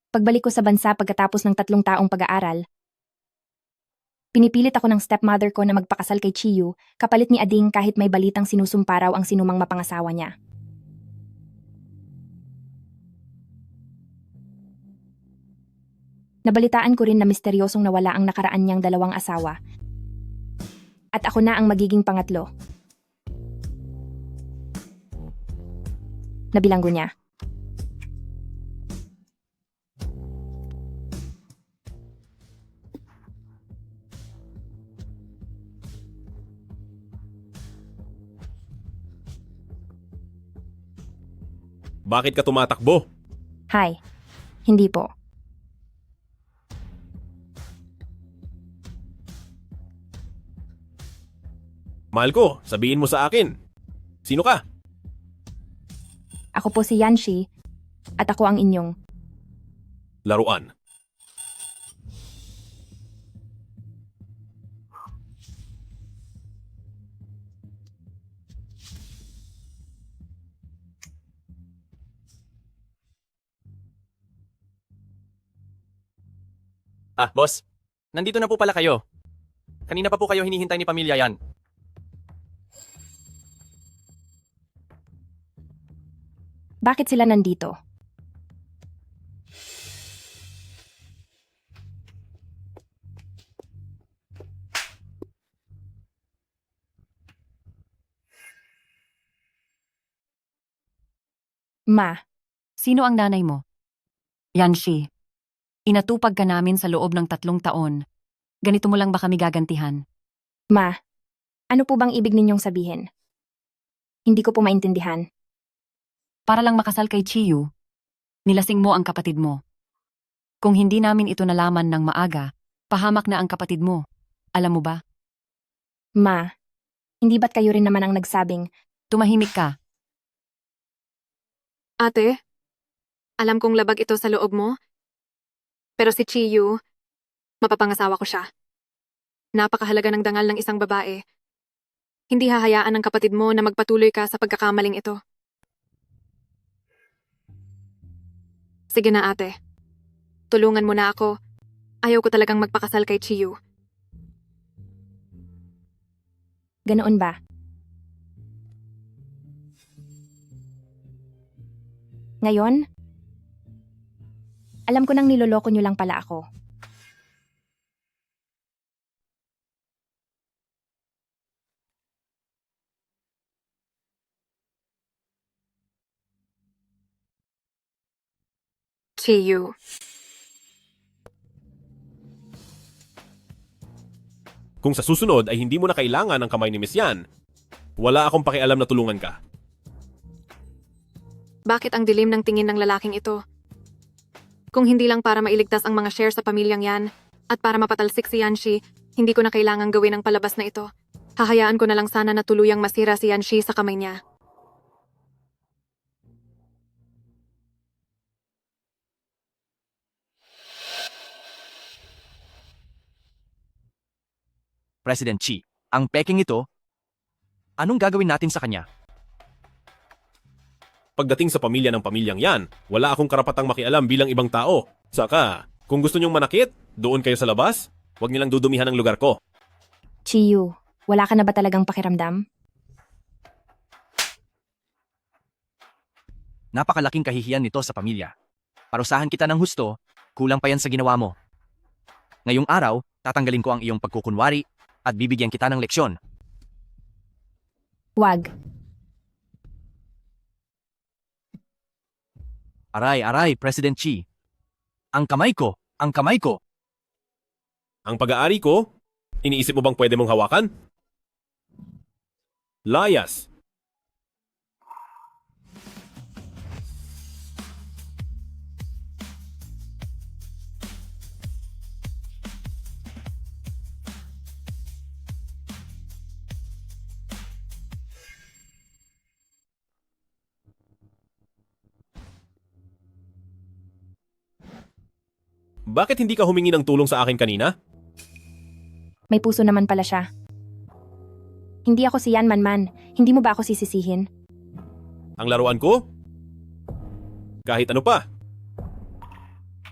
Pagbalik ko sa bansa pagkatapos ng 3 taong pag-aaral, pinipilit ako ng stepmother ko na magpakasal kay Chiyu, kapalit ni Ading kahit may balitang sinusumpa raw ang sinumang mapangasawa niya. Nabalitaan ko rin na misteryosong nawala ang nakaraan niyang 2 asawa. At ako na ang magiging pangatlo. Nabilanggo niya. Bakit ka tumatakbo? Hi. Hindi po. Mahal ko, sabihin mo sa akin. Sino ka? Ako po si Yanshi at ako ang inyong. Laruan. Ah, boss. Nandito na po pala kayo. Kanina pa po kayo hinihintay ni pamilya yan. Bakit sila nandito? Ma, Sino ang nanay mo? Yanshi. Inatupag ka namin sa loob ng 3 taon. Ganito mo lang ba kami gagantihan? ma, ano po bang ibig ninyong sabihin? Hindi ko po maintindihan. Para lang makasal kay Chiyu, nilasing mo ang kapatid mo. Kung hindi namin ito nalaman ng maaga, pahamak na ang kapatid mo. Alam mo ba? Ma, hindi ba't kayo rin naman ang nagsabing, Tumahimik ka. Ate, alam kong labag ito sa loob mo, pero si Chiyu, mapapangasawa ko siya. Napakahalaga ng dangal ng isang babae. Hindi hahayaan ng kapatid mo na magpatuloy ka sa pagkakamaling ito. Sige na ate, tulungan mo na ako. Ayaw ko talagang magpakasal kay Chiyu. ganoon ba? Ngayon? Alam ko nang niloloko niyo lang pala ako. Chiyu. Kung sa susunod ay hindi mo na kailangan ng kamay ni Miss Yan, wala akong pakialam na tulungan ka. Bakit ang dilim ng tingin ng lalaking ito? Kung hindi lang para mailigtas ang mga share sa pamilyang yan at para mapatalsik si Yanshi, hindi ko na kailangang gawin ang palabas na ito. Hahayaan ko na lang sana na tuluyang masira si Yanshi sa kamay niya. President Chi, ang peking ito, anong gagawin natin sa kanya? Pagdating sa pamilya ng pamilyang yan, wala akong karapatang makialam bilang ibang tao. Saka, kung gusto nyong manakit, doon kayo sa labas. Huwag nilang dudumihan ang lugar ko. Chiyu, wala ka na ba talagang pakiramdam? Napakalaking kahihiyan nito sa pamilya. Parusahan kita ng husto, kulang pa yan sa ginawa mo. Ngayong araw, tatanggalin ko ang iyong pagkukunwari at bibigyan kita ng leksyon. Wag. Aray, President Chi. Ang kamay ko, ang kamay ko. Ang pag-aari ko, iniisip mo bang pwede mong hawakan? Layas. Bakit hindi ka humingi ng tulong sa akin kanina? May puso naman pala siya. Hindi ako si Yan Man. Hindi mo ba ako sisisihin? Ang laruan ko? Kahit ano pa.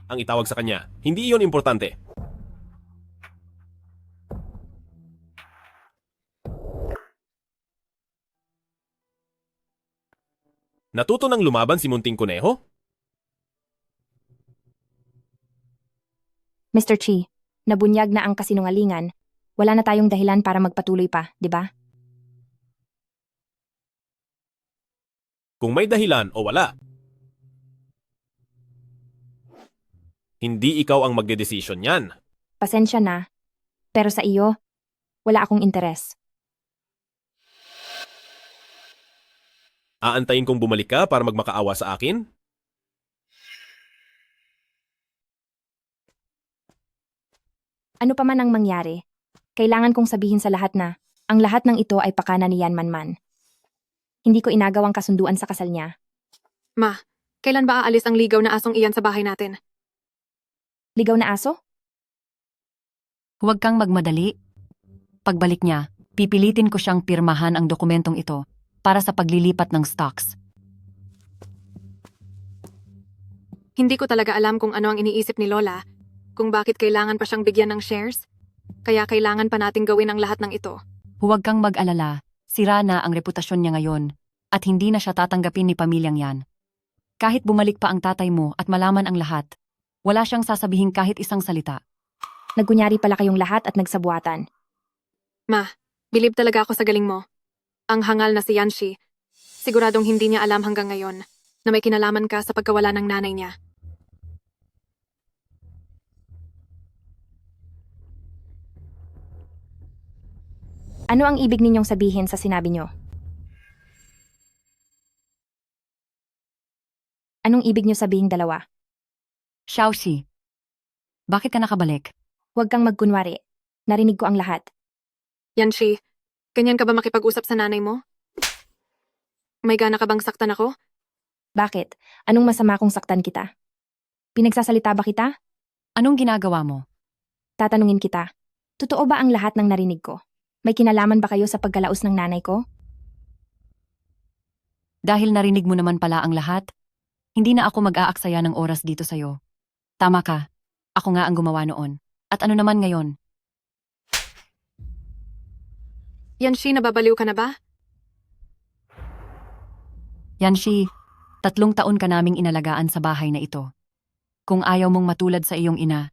ang itawag sa kanya. Hindi iyon importante. Natuto ng lumaban si Munting Kuneho? Mr. Chi, nabunyag na ang kasinungalingan. Wala na tayong dahilan para magpatuloy pa, di ba? Kung may dahilan o wala. Hindi ikaw ang magdedesisyon yan. Pasensya na. Pero sa iyo, wala akong interes. Aantayin kong bumalik ka para magmakaawa sa akin? Ano pa man ang mangyari, kailangan kong sabihin sa lahat na ang lahat ng ito ay pakana ni Yan Manman. Hindi ko inagawang kasunduan sa kasal niya. Ma, kailan ba aalis ang ligaw na asong iyan sa bahay natin? Ligaw na aso? Huwag kang magmadali. Pagbalik niya, pipilitin ko siyang pirmahan ang dokumentong ito para sa paglilipat ng stocks. Hindi ko talaga alam kung ano ang iniisip ni Lola, kung bakit kailangan pa siyang bigyan ng shares. Kaya kailangan pa nating gawin ang lahat ng ito. Huwag kang mag-alala, sira na ang reputasyon niya ngayon at hindi na siya tatanggapin ni pamilyang yan. Kahit bumalik pa ang tatay mo at malaman ang lahat, wala siyang sasabihin kahit isang salita. Nagkunyari pala kayong lahat at nagsabuatan. Ma, bilib talaga ako sa galing mo. Ang hangal na si Yanshi, siguradong hindi niya alam hanggang ngayon na may kinalaman ka sa pagkawala ng nanay niya. Ano ang ibig ninyong sabihin sa sinabi nyo? Anong ibig nyo sabihin dalawa? Xiaoxi, bakit ka nakabalik? Huwag kang magkunwari. Narinig ko ang lahat. Yanshi, ganyan ka ba makipag-usap sa nanay mo? May gana ka bang saktan ako? Bakit? Anong masama kung saktan kita? Pinagsasalita ba kita? Anong ginagawa mo? Tatanungin kita. Totoo ba ang lahat ng narinig ko? May kinalaman ba kayo sa pagkalaos ng nanay ko? Dahil narinig mo naman pala ang lahat, hindi na ako mag-aaksaya ng oras dito sa'yo. Tama ka. Ako nga ang gumawa noon. At ano naman ngayon? Yanshi, nababaliw ka na ba? Yanshi, 3 taon ka naming inalagaan sa bahay na ito. Kung ayaw mong matulad sa iyong ina,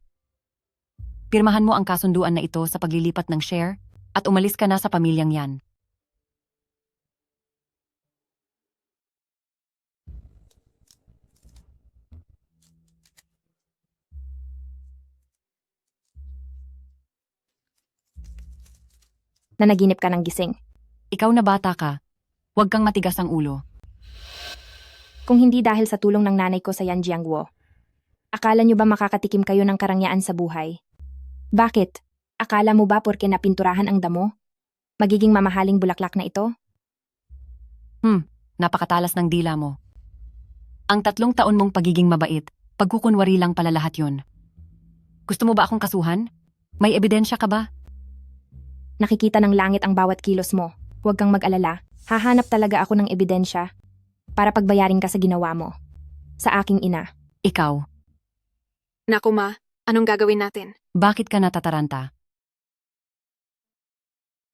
pirmahan mo ang kasunduan na ito sa paglilipat ng share at umalis ka na sa pamilyang yan. Nanaginip ka ng gising. Ikaw na bata ka, huwag kang matigas ang ulo. Kung hindi dahil sa tulong ng nanay ko sa Yan Jiangguo, akala nyo ba makakatikim kayo ng karangyaan sa buhay? Bakit? Akala mo ba porke napinturahan ang damo? Magiging mamahaling bulaklak na ito? Napakatalas ng dila mo. Ang 3 taon mong pagiging mabait, pagkukunwari lang pala lahat yon. Gusto mo ba akong kasuhan? May ebidensya ka ba? Nakikita ng langit ang bawat kilos mo. Huwag kang mag-alala. Hahanap talaga ako ng ebidensya para pagbayarin ka sa ginawa mo. Sa aking ina. Ikaw, Naku ma, anong gagawin natin? bakit ka natataranta?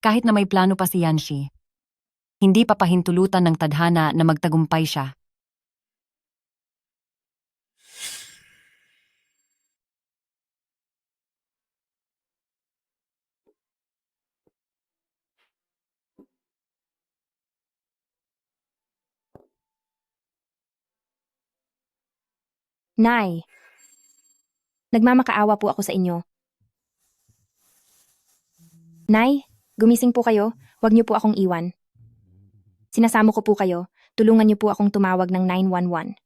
Kahit na may plano pa si Yanshi, hindi pa pahintulutan ng tadhana na magtagumpay siya. Nay, nagmamakaawa po ako sa inyo. Nay, gumising po kayo. Huwag niyo po akong iwan. Sinasamo ko po kayo. Tulungan niyo po akong tumawag ng 911.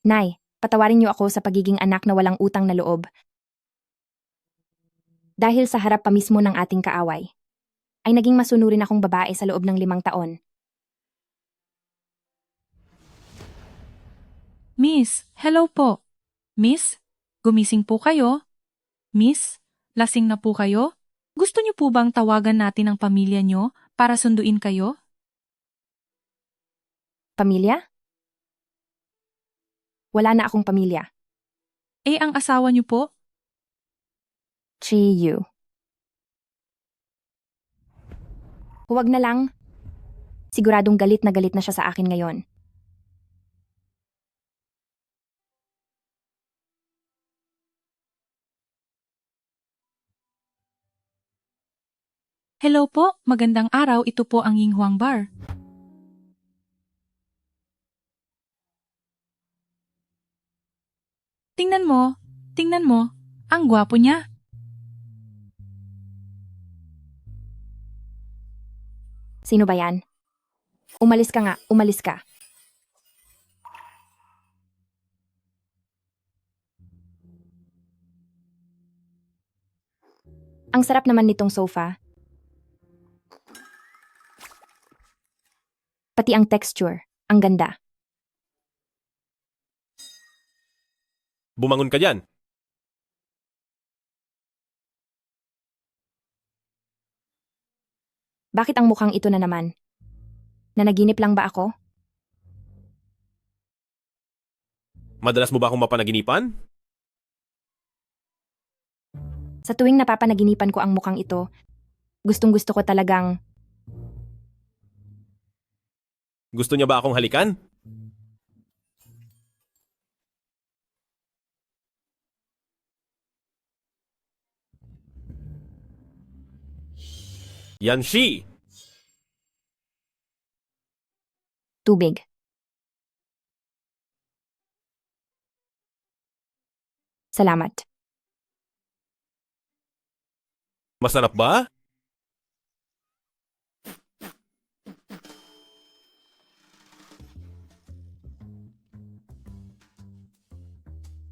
Nay, patawarin niyo ako sa pagiging anak na walang utang na loob. Dahil sa harap pa mismo ng ating kaaway, ay naging masunurin akong babae sa loob ng 5 taon. Miss, hello po. Miss, gumising po kayo? Miss, lasing na po kayo? Gusto niyo po bang tawagan natin ang pamilya niyo para sunduin kayo? Pamilya? Wala na akong pamilya. Eh ang asawa niyo po? Chiyu. Huwag na lang. Siguradong galit na siya sa akin ngayon. Hello po, magandang araw, ito po ang Yinghwang Bar. Tingnan mo, ang gwapo niya. Sino ba yan? Umalis ka nga, umalis ka. Ang sarap naman nitong sofa. Pati ang texture, ang ganda. Bumangon ka dyan. Bakit ang mukhang ito na naman? Nanaginip lang ba ako? Madalas mo ba akong mapanaginipan? Sa tuwing napapanaginipan ko ang mukhang ito, gustong-gusto ko talagang Gusto niya ba akong halikan? Yan she! tubig. Salamat. Masarap ba?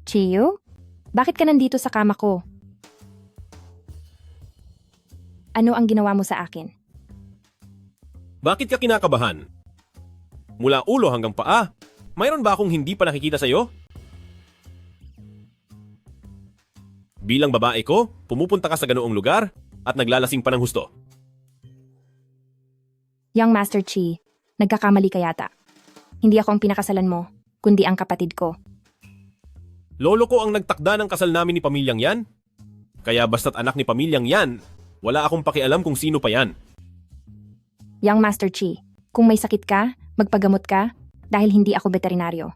Chiyu? Bakit ka nandito sa kama ko? Ano ang ginawa mo sa akin? Bakit ka kinakabahan? Mula ulo hanggang paa, mayroon ba akong hindi pa nakikita sa'yo? Bilang babae ko, pumupunta ka sa ganoong lugar at naglalasing pa ng husto. Young Master Chi, nagkakamali ka yata. Hindi ako ang pinakasalan mo, kundi ang kapatid ko. Lolo ko ang nagtakda ng kasal namin ni pamilyang yan. Kaya basta't anak ni pamilyang yan, wala akong pakialam kung sino pa yan. Young Master Chi, kung may sakit ka, magpagamot ka, dahil hindi ako veterinaryo.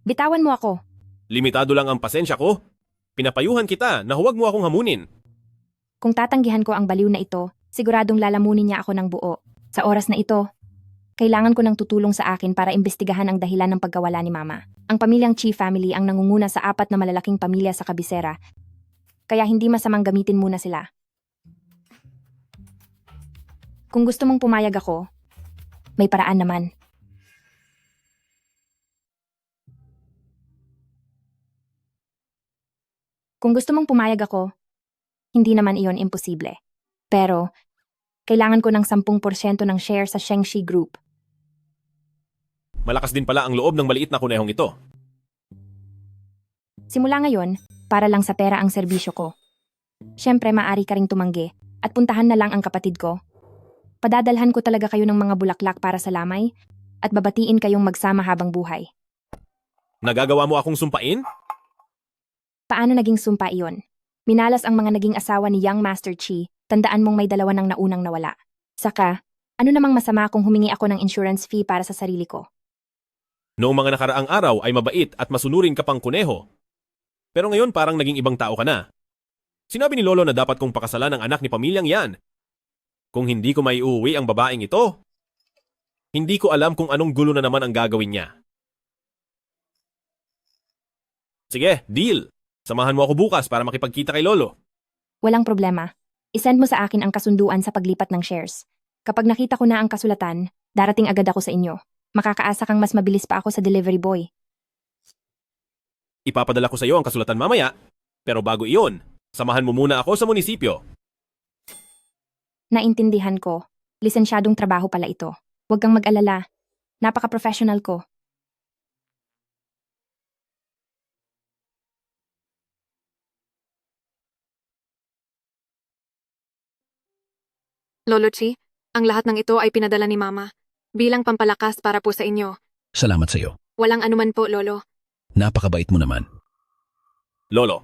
Bitawan mo ako. Limitado lang ang pasensya ko. Pinapayuhan kita na huwag mo akong hamunin. Kung tatanggihan ko ang baliw na ito, siguradong lalamunin niya ako ng buo. Sa oras na ito, kailangan ko ng tutulong sa akin para imbestigahan ang dahilan ng pagkawala ni Mama. Ang pamilyang Chi family ang nangunguna sa 4 na malalaking pamilya sa kabisera, kaya hindi masamang gamitin muna sila. Kung gusto mong pumayag ako, may paraan naman. Kung gusto mong pumayag ako, hindi naman iyon imposible. Pero, kailangan ko ng 10% ng share sa Shengshi Group. Malakas din pala ang loob ng maliit na kunehong ito. Simula ngayon, para lang sa pera ang serbisyo ko. Siyempre, maaari ka ring tumanggi at puntahan na lang ang kapatid ko. Padadalhan ko talaga kayo ng mga bulaklak para sa lamay at babatiin kayong magsama habang buhay. Nagagawa mo akong sumpain? Paano naging sumpa iyon? Minalas ang mga naging asawa ni Young Master Chi, tandaan mong may 2 ng naunang nawala. Saka, ano namang masama kung humingi ako ng insurance fee para sa sarili ko? Noong mga nakaraang araw ay mabait at masunurin ka pang kuneho. Pero ngayon parang naging ibang tao ka na. Sinabi ni Lolo na dapat kong pakasalan ang anak ni pamilyang yan. Kung hindi ko maiuwi ang babaeng ito, hindi ko alam kung anong gulo na naman ang gagawin niya. Sige, deal! Samahan mo ako bukas para makipagkita kay Lolo. Walang problema. Isend mo sa akin ang kasunduan sa paglipat ng shares. Kapag nakita ko na ang kasulatan, darating agad ako sa inyo. Makakaasa kang mas mabilis pa ako sa delivery boy. Ipapadala ko sa iyo ang kasulatan mamaya. Pero bago iyon, samahan mo muna ako sa munisipyo. Naintindihan ko. Lisensyadong trabaho pala ito. Huwag kang mag-alala. Napaka-professional ko. Lolo Chi, ang lahat ng ito ay pinadala ni Mama. Bilang pampalakas para po sa inyo. Salamat sa iyo. Walang anuman po, Lolo. Napakabait mo naman. Lolo,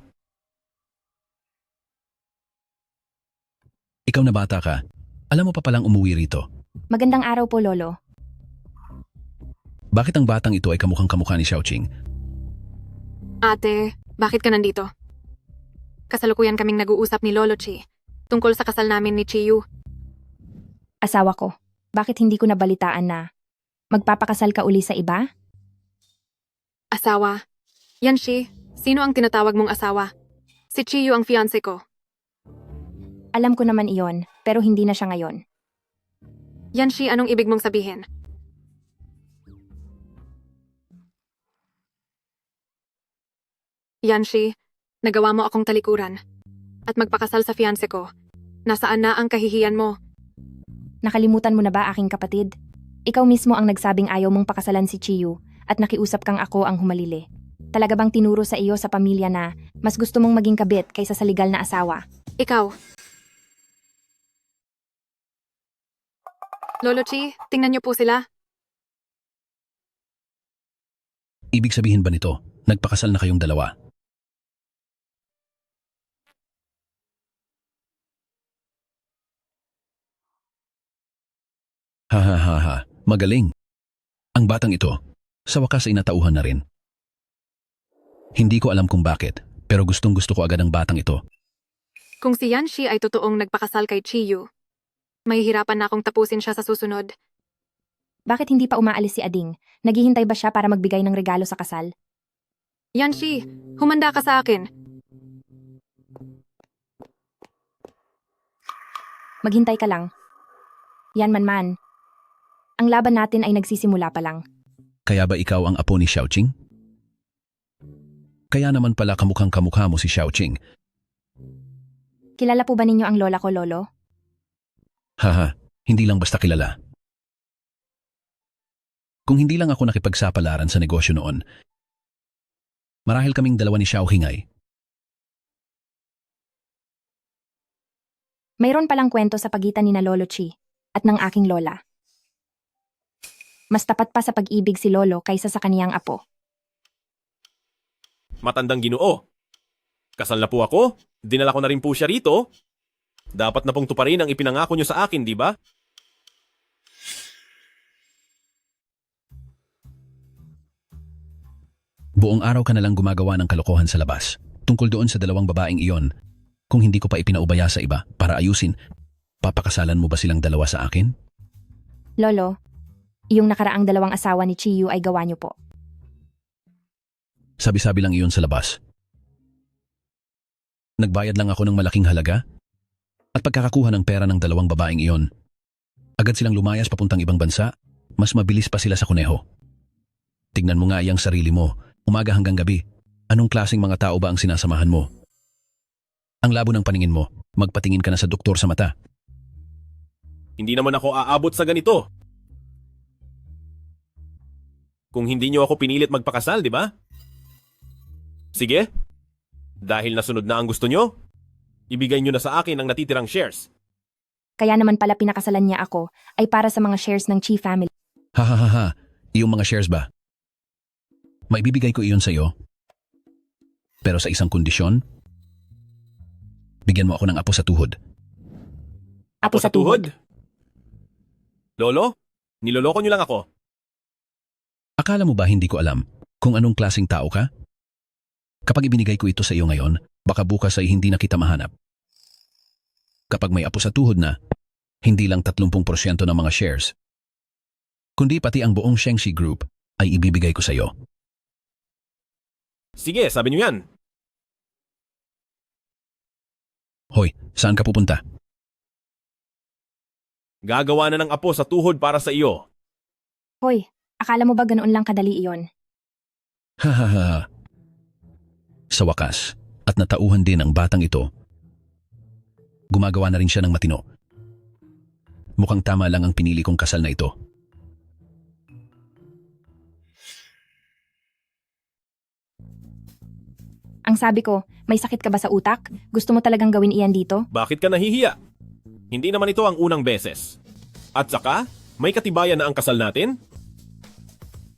Ikaw na bata ka. Alam mo pa palang umuwi rito. Magandang araw po, Lolo. Bakit ang batang ito ay kamukhang-kamukha ni Xiaoqing? Ate, bakit ka nandito? Kasalukuyan kaming nag-uusap ni Lolo Chi tungkol sa kasal namin ni Chiyu. Asawa ko, bakit hindi ko nabalitaan na magpapakasal ka uli sa iba? Asawa. Yanshi, sino ang tinatawag mong asawa? Si Chiyu ang fiancé ko. Alam ko naman iyon, pero hindi na siya ngayon. Yanshi, anong ibig mong sabihin? Yanshi, nagawa mo akong talikuran. At magpakasal sa fiancé ko. Nasaan na ang kahihiyan mo? Nakalimutan mo na ba, aking kapatid? Ikaw mismo ang nagsabing ayaw mong pakasalan si Chiyu at nakiusap kang ako ang humalili. Talaga bang tinuro sa iyo sa pamilya na mas gusto mong maging kabit kaysa sa legal na asawa? Ikaw. Lolo Chi, tingnan niyo po sila. Ibig sabihin ba nito, nagpakasal na kayong dalawa? Ha ha ha ha, magaling. Ang batang ito, sa wakas ay natauhan na rin. Hindi ko alam kung bakit, pero gustong-gusto ko agad ang batang ito. Kung si Yanshi ay totoong nagpakasal kay Chiyu, mahihirapan na akong tapusin siya sa susunod. Bakit hindi pa umaalis si Ading? Naghihintay ba siya para magbigay ng regalo sa kasal? Yanshi, humanda ka sa akin. Maghintay ka lang. Yan man. Ang laban natin ay nagsisimula pa lang. Kaya ba ikaw ang apo ni Xiaoqing? Kaya naman pala kamukhang-kamukha mo si Xiaoqing. Kilala po ba ninyo ang lola ko, Lolo? Haha, hindi lang basta kilala. Kung hindi lang ako nakipagsapalaran sa negosyo noon, marahil kaming dalawa ni Xiaoqing ay. Mayroon palang kwento sa pagitan ni na Lolo Chi at ng aking lola. Mas tapat pa sa pag-ibig si Lolo kaysa sa kaniyang apo. matandang Ginoo. Kasal na po ako, dinala ko na rin po siya rito. Dapat na pong tuparin ang ipinangako niyo sa akin, di ba? Buong araw ka na lang gumagawa ng kalokohan sa labas. Tungkol doon sa dalawang babaeng iyon, kung hindi ko pa ipinaubaya sa iba para ayusin, papakasalan mo ba silang dalawa sa akin? Lolo, iyong nakaraang dalawang asawa ni Chiyu ay gawa niyo po. Sabi-sabi lang iyon sa labas. Nagbayad lang ako ng malaking halaga at pagkakakuha ng pera ng dalawang babaeng iyon, agad silang lumayas papuntang ibang bansa, mas mabilis pa sila sa kuneho. Tignan mo nga iyang sarili mo, umaga hanggang gabi. Anong klaseng mga tao ba ang sinasamahan mo? Ang labo ng paningin mo, magpatingin ka na sa doktor sa mata. Hindi naman ako aabot sa ganito. Kung hindi niyo ako pinilit magpakasal, di ba? Sige. Dahil nasunod na ang gusto niyo, ibigay niyo na sa akin ang natitirang shares. Kaya naman pala pinakasalan niya ako ay para sa mga shares ng Chi family. Ha ha ha ha, iyong mga shares ba? Maibibigay ko iyon sa iyo. Pero sa isang kondisyon, bigyan mo ako ng apo sa tuhod. Apo sa tuhod? Lolo, niloloko niyo lang ako. Akala mo ba hindi ko alam kung anong klaseng tao ka? Kapag ibinigay ko ito sa iyo ngayon, baka bukas ay hindi na kita mahanap. Kapag may apo sa tuhod na, hindi lang 30% ng mga shares, kundi pati ang buong Shengxi Group ay ibibigay ko sa iyo. Sige, sabi niyo yan. Hoy, saan ka pupunta? Gagawa na ng apo sa tuhod para sa iyo. Hoy, akala mo ba ganoon lang kadali iyon? Ha ha ha. Sa wakas, at natauhan din ang batang ito, gumagawa na rin siya ng matino. Mukhang tama lang ang pinili kong kasal na ito. Ang sabi ko, may sakit ka ba sa utak? Gusto mo talagang gawin iyan dito? Bakit ka nahihiya? Hindi naman ito ang unang beses. At saka, may katibayan na ang kasal natin?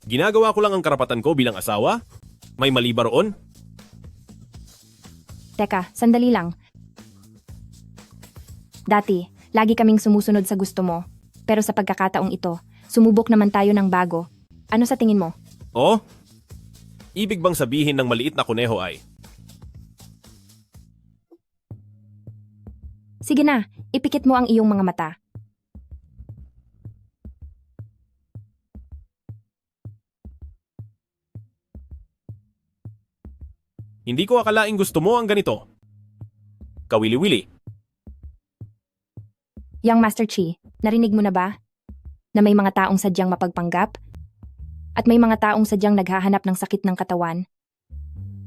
Ginagawa ko lang ang karapatan ko bilang asawa? May mali ba roon? Teka, sandali lang. Dati, lagi kaming sumusunod sa gusto mo. Pero sa pagkakataong ito, sumubok naman tayo ng bago. Ano sa tingin mo? Oh? Ibig bang sabihin ng maliit na kuneho ay, Sige na, ipikit mo ang iyong mga mata. hindi ko akalaing gusto mo ang ganito? Kawili-wili. Young Master Chi, narinig mo na ba? Na may mga taong sadyang mapagpanggap? At may mga taong sadyang naghahanap ng sakit ng katawan?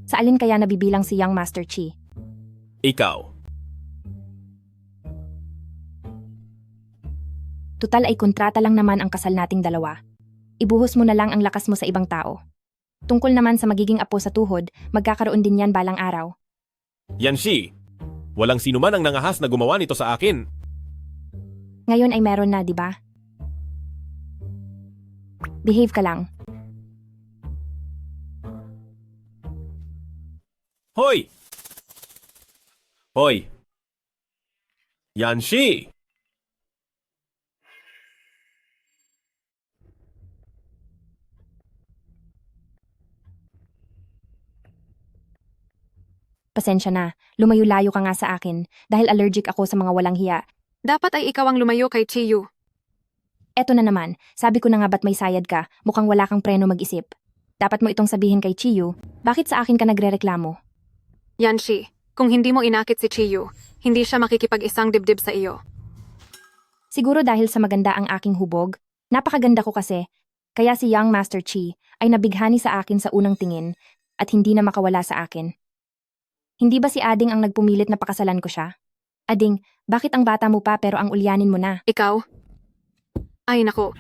Sa alin kaya nabibilang si Young Master Chi? Ikaw. Tutal ay kontrata lang naman ang kasal nating dalawa. Ibuhos mo na lang ang lakas mo sa ibang tao. Tungkol naman sa magiging apo sa tuhod, magkakaroon din yan balang araw. Yanshi, walang sino man ang nangahas na gumawa nito sa akin. Ngayon ay meron na, di ba? Behave ka lang. Hoy! Hoy! Yanshi! Pasensya na, lumayo-layo ka nga sa akin dahil allergic ako sa mga walang hiya. Dapat ay ikaw ang lumayo kay Chiyu. Eto na naman, sabi ko na nga ba't may sayad ka, mukhang wala kang preno mag-isip. Dapat mo itong sabihin kay Chiyu, bakit sa akin ka nagrereklamo? Yanshi, kung hindi mo inakit si Chiyu, hindi siya makikipag-isang dibdib sa iyo. Siguro dahil sa maganda ang aking hubog, napakaganda ko kasi, kaya si Young Master Chi ay nabighani sa akin sa unang tingin at hindi na makawala sa akin. Hindi ba si Ading ang nagpumilit na pakasalan ko siya? Ading, bakit ang bata mo pa pero ang ulyanin mo na? Ikaw? Ay nako,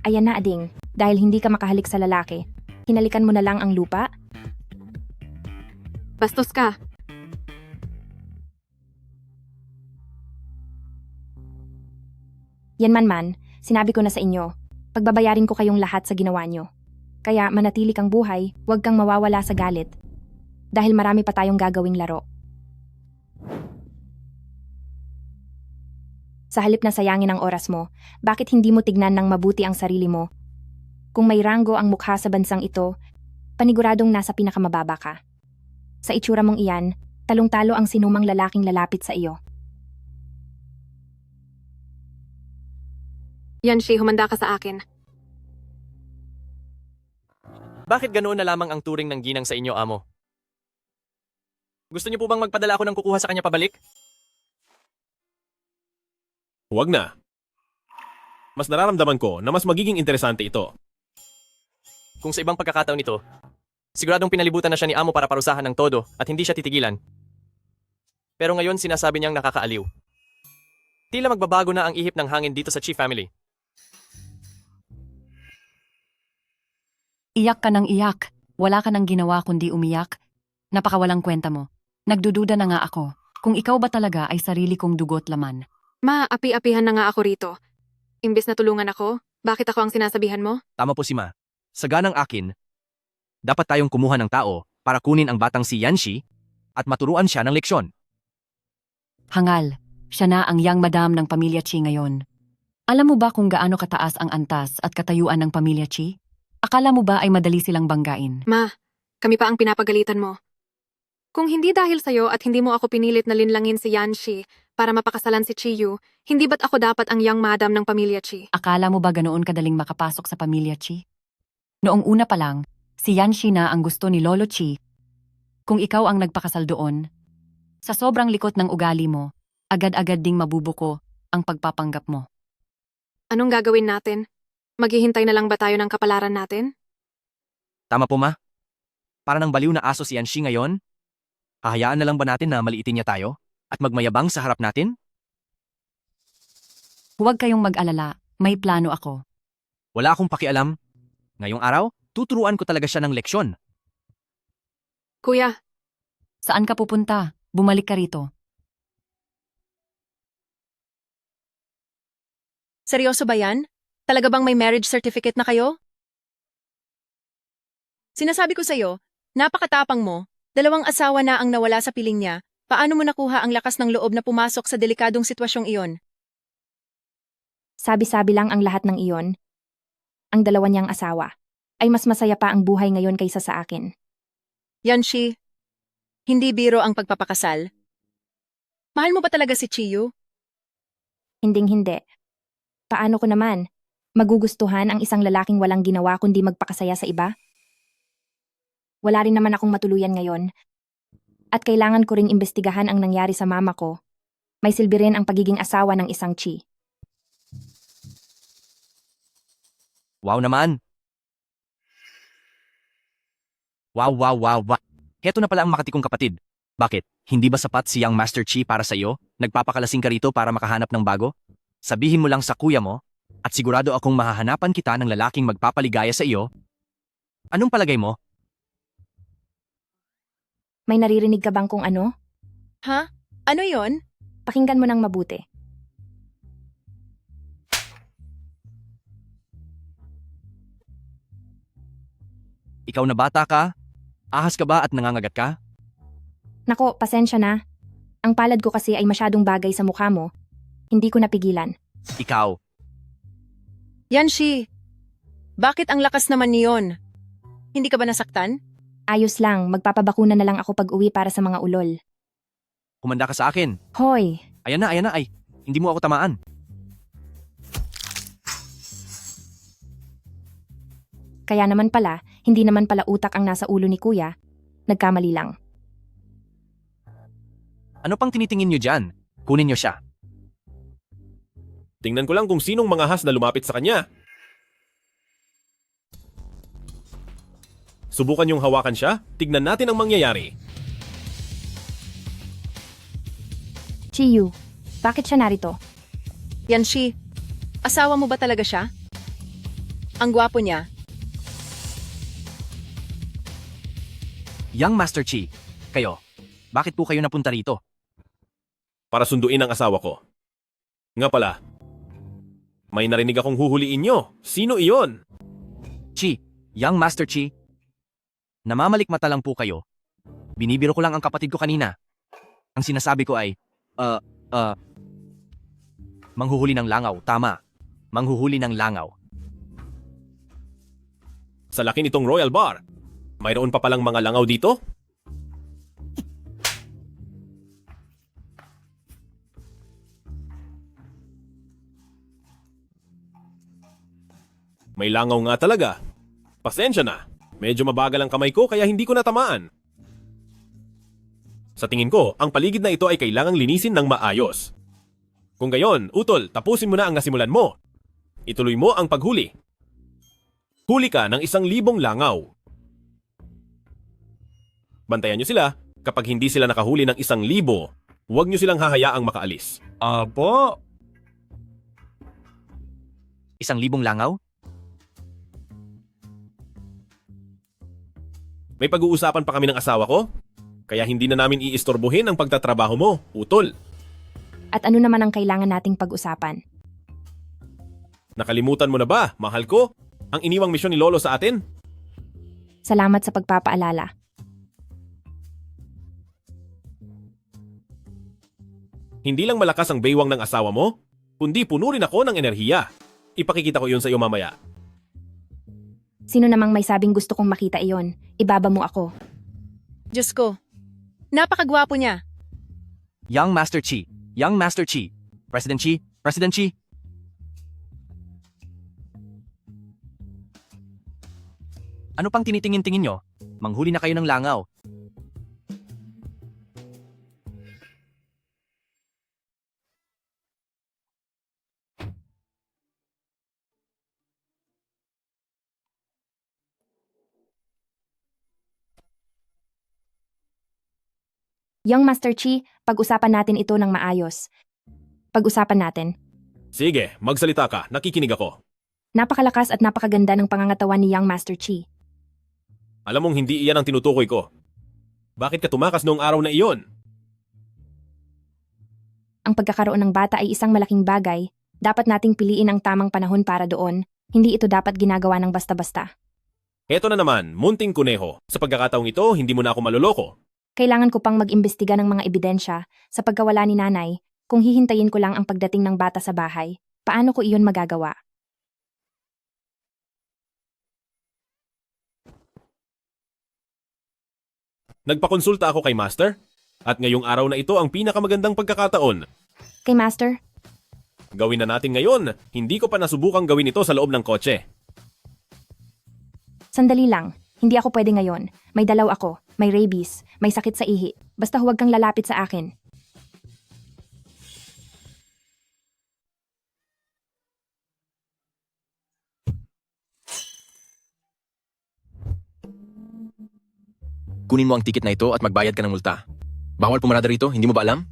Ayan na Ading, dahil hindi ka makahalik sa lalaki, hinalikan mo na lang ang lupa? bastos ka. Yan man, sinabi ko na sa inyo, pagbabayarin ko kayong lahat sa ginawa nyo. Kaya manatili kang buhay, huwag kang mawawala sa galit. Dahil marami pa tayong gagawing laro. Sa halip na sayangin ang oras mo, bakit hindi mo tignan ng mabuti ang sarili mo? Kung may ranggo ang mukha sa bansang ito, paniguradong nasa pinakamababa ka. Sa itsura mong iyan, talong-talo ang sinumang lalaking lalapit sa iyo. Yanshi, humanda ka sa akin. Bakit ganoon na lamang ang turing ng ginang sa inyo, amo? Gusto niyo po bang magpadala ako ng kukuha sa kanya pabalik? Huwag na. Mas nararamdaman ko na mas magiging interesante ito. Kung sa ibang pagkakataon ito, siguradong pinalibutan na siya ni amo para parusahan ng todo at hindi siya titigilan. Pero ngayon sinasabi niyang nakakaaliw. Tila magbabago na ang ihip ng hangin dito sa Chi family. Iyak ka ng iyak. Wala ka nang ginawa kundi umiyak. Napakawalang kwenta mo. Nagdududa na nga ako. Kung ikaw ba talaga ay sarili kong dugo't laman. Ma, api-apihan na nga ako rito. Imbes na tulungan ako, bakit ako ang sinasabihan mo? Tama po si Ma. Sa ganang akin, dapat tayong kumuha ng tao para kunin ang batang si Yanshi at maturuan siya ng leksyon. Hangal, siya na ang young madam ng pamilya Chi ngayon. Alam mo ba kung gaano kataas ang antas at katayuan ng pamilya Chi? Akala mo ba ay madali silang banggain? Ma, kami pa ang pinapagalitan mo. Kung hindi dahil sa'yo at hindi mo ako pinilit na linlangin si Yanshi para mapakasalan si Chiyu, hindi ba't ako dapat ang young madam ng pamilya Chi? Akala mo ba ganoon kadaling makapasok sa pamilya Chi? Noong una pa lang, si Yanshi na ang gusto ni Lolo Chi. Kung ikaw ang nagpakasal doon, sa sobrang likot ng ugali mo, agad-agad ding mabubuko ang pagpapanggap mo. Anong gagawin natin? Maghihintay na lang ba tayo ng kapalaran natin? Tama po Ma? Para ng baliw na aso si Yanshi ngayon? Hahayaan na lang ba natin na maliitin niya tayo at magmayabang sa harap natin? Huwag kayong mag-alala, may plano ako. Wala akong pakialam. Ngayong araw, tuturuan ko talaga siya ng leksyon. Kuya, Saan ka pupunta? Bumalik ka rito. Seryoso ba yan? Talaga bang may marriage certificate na kayo? Sinasabi ko sa'yo, napakatapang mo, 2 asawa na ang nawala sa piling niya, paano mo nakuha ang lakas ng loob na pumasok sa delikadong sitwasyong iyon? Sabi-sabi lang ang lahat ng iyon. Ang 2 niyang asawa. Ay mas masaya pa ang buhay ngayon kaysa sa akin. Yanshi, hindi biro ang pagpapakasal. Mahal mo ba talaga si Chiyu? Hinding-hindi. Paano ko naman? Magugustuhan ang isang lalaking walang ginawa kundi magpakasaya sa iba? Wala rin naman akong matuluyan ngayon. At kailangan ko ring imbestigahan ang nangyari sa mama ko. May silbi rin ang pagiging asawa ng isang Chi. Wow naman! Wow. Heto na pala ang makatikong kapatid. Bakit? Hindi ba sapat si Young Master Chi para sa iyo? Nagpapakalasing ka rito para makahanap ng bago? Sabihin mo lang sa kuya mo, at sigurado akong mahahanapan kita ng lalaking magpapaligaya sa iyo. Anong palagay mo? May naririnig ka bang kung ano? Ha? Ano yon? Pakinggan mo ng mabuti. Ikaw na bata ka? Ahas ka ba at nangangagat ka? Nako, pasensya na. Ang palad ko kasi ay masyadong bagay sa mukha mo. Hindi ko napigilan. Ikaw. Yanshi, bakit ang lakas naman niyon? Hindi ka ba nasaktan? Ayos lang, magpapabakuna na lang ako pag-uwi para sa mga ulol. Kumanda ka sa akin. Hoy, Ayan na, ay. Hindi mo ako tamaan. kaya naman pala, hindi naman pala utak ang nasa ulo ni kuya. Nagkamali lang. Ano pang tinitingin niyo dyan? Kunin niyo siya. Tingnan ko lang kung sinong mga has na lumapit sa kanya. Subukan yung hawakan siya, tignan natin ang mangyayari. Chiyu, bakit siya narito? Yanshi, asawa mo ba talaga siya? Ang gwapo niya. Young Master Chi, kayo. Bakit po kayo napunta rito? Para sunduin ang asawa ko. Nga pala, may narinig akong huhuliin nyo. Sino iyon? Chi, Young Master Chi. Namamalikmata lang po kayo. Binibiro ko lang ang kapatid ko kanina. Ang sinasabi ko ay, manghuhuli ng langaw, tama. Manghuhuli ng langaw. Sa laki nitong Royal Bar. Mayroon pa palang mga langaw dito? May langaw nga talaga. Pasensya na. Medyo mabagal ang kamay ko kaya hindi ko natamaan. Sa tingin ko, ang paligid na ito ay kailangang linisin ng maayos. Kung gayon, utol, tapusin mo na ang nasimulan mo. Ituloy mo ang paghuli. Huli ka ng 1,000 langaw. Bantayan nyo sila. Kapag hindi sila nakahuli ng 1,000, huwag nyo silang hahayaang makaalis. Apo! 1,000 langaw? May pag-uusapan pa kami ng asawa ko, kaya hindi na namin iistorbohin ang pagtatrabaho mo, utol. At ano naman ang kailangan nating pag-usapan? Nakalimutan mo na ba, mahal ko, ang iniwang misyon ni Lolo sa atin? Salamat sa pagpapaalala. Hindi lang malakas ang baywang ng asawa mo, kundi puno rin ako ng enerhiya. Ipakikita ko yun sa iyo mamaya. Sino namang may sabing gusto kong makita iyon? Ibaba mo ako. Diyos ko, napakagwapo niya. Young Master Chi. Young Master Chi. President Chi. President Chi. Ano pang tinitingin-tingin nyo? Manghuli na kayo ng langaw. Young Master Chi, pag-usapan natin ito ng maayos. Pag-usapan natin. Sige, magsalita ka, nakikinig ako. Napakalakas at napakaganda ng pangangatawan ni Young Master Chi. Alam mong hindi iyan ang tinutukoy ko. Bakit ka tumakas noong araw na iyon? Ang pagkakaroon ng bata ay isang malaking bagay, Dapat nating piliin ang tamang panahon para doon. Hindi ito dapat ginagawa ng basta-basta. Eto na naman, munting kuneho. Sa pagkakataong ito, hindi mo na ako maluloko. Kailangan ko pang mag-imbestiga ng mga ebidensya sa pagkawala ni nanay. Kung hihintayin ko lang ang pagdating ng bata sa bahay, paano ko iyon magagawa? Nagpakonsulta ako kay Master, at ngayong araw na ito ang pinakamagandang pagkakataon. Kay Master, Gawin na natin ngayon, hindi ko pa nasubukang gawin ito sa loob ng kotse. sandali lang. Hindi ako pwede ngayon. May dalaw ako, may rabies, may sakit sa ihi. Basta huwag kang lalapit sa akin. Kunin mo ang ticket na ito at magbayad ka ng multa. Bawal pumarada rito, hindi mo ba alam?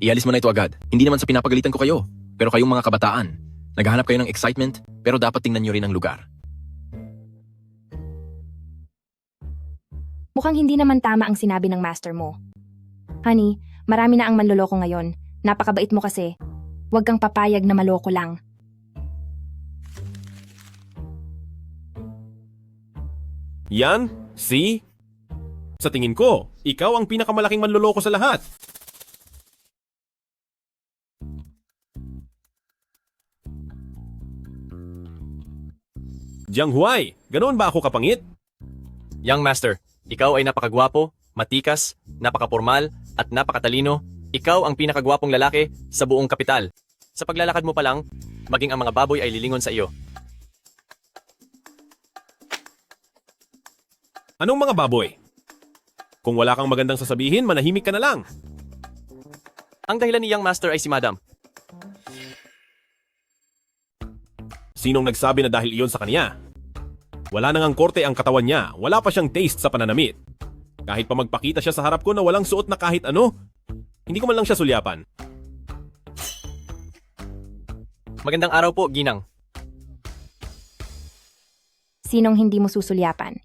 Ialis mo na ito agad. Hindi naman sa pinapagalitan ko kayo, pero kayong mga kabataan. Naghahanap kayo ng excitement, pero dapat tingnan nyo rin ang lugar. Mukhang hindi naman tama ang sinabi ng master mo. Honey, marami na ang manloloko ngayon. Napakabait mo kasi. Huwag kang papayag na maloko lang. Yan, see? Sa tingin ko, ikaw ang pinakamalaking manloloko sa lahat. Jiang Huai, ganoon ba ako kapangit? Young Master, ikaw ay napakagwapo, matikas, napakapormal, at napakatalino. Ikaw ang pinakagwapong lalaki sa buong kapital. Sa paglalakad mo pa lang, maging ang mga baboy ay lilingon sa iyo. Anong mga baboy? Kung wala kang magandang sasabihin, manahimik ka na lang. Ang dahilan ni Young Master ay si Madam. Sinong nagsabi na dahil iyon sa kanya? Wala nang ang korte ang katawan niya, wala pa siyang taste sa pananamit. Kahit pa magpakita siya sa harap ko na walang suot na kahit ano, hindi ko man lang siya sulyapan. Magandang araw po, Ginang. Sinong hindi mo susulyapan?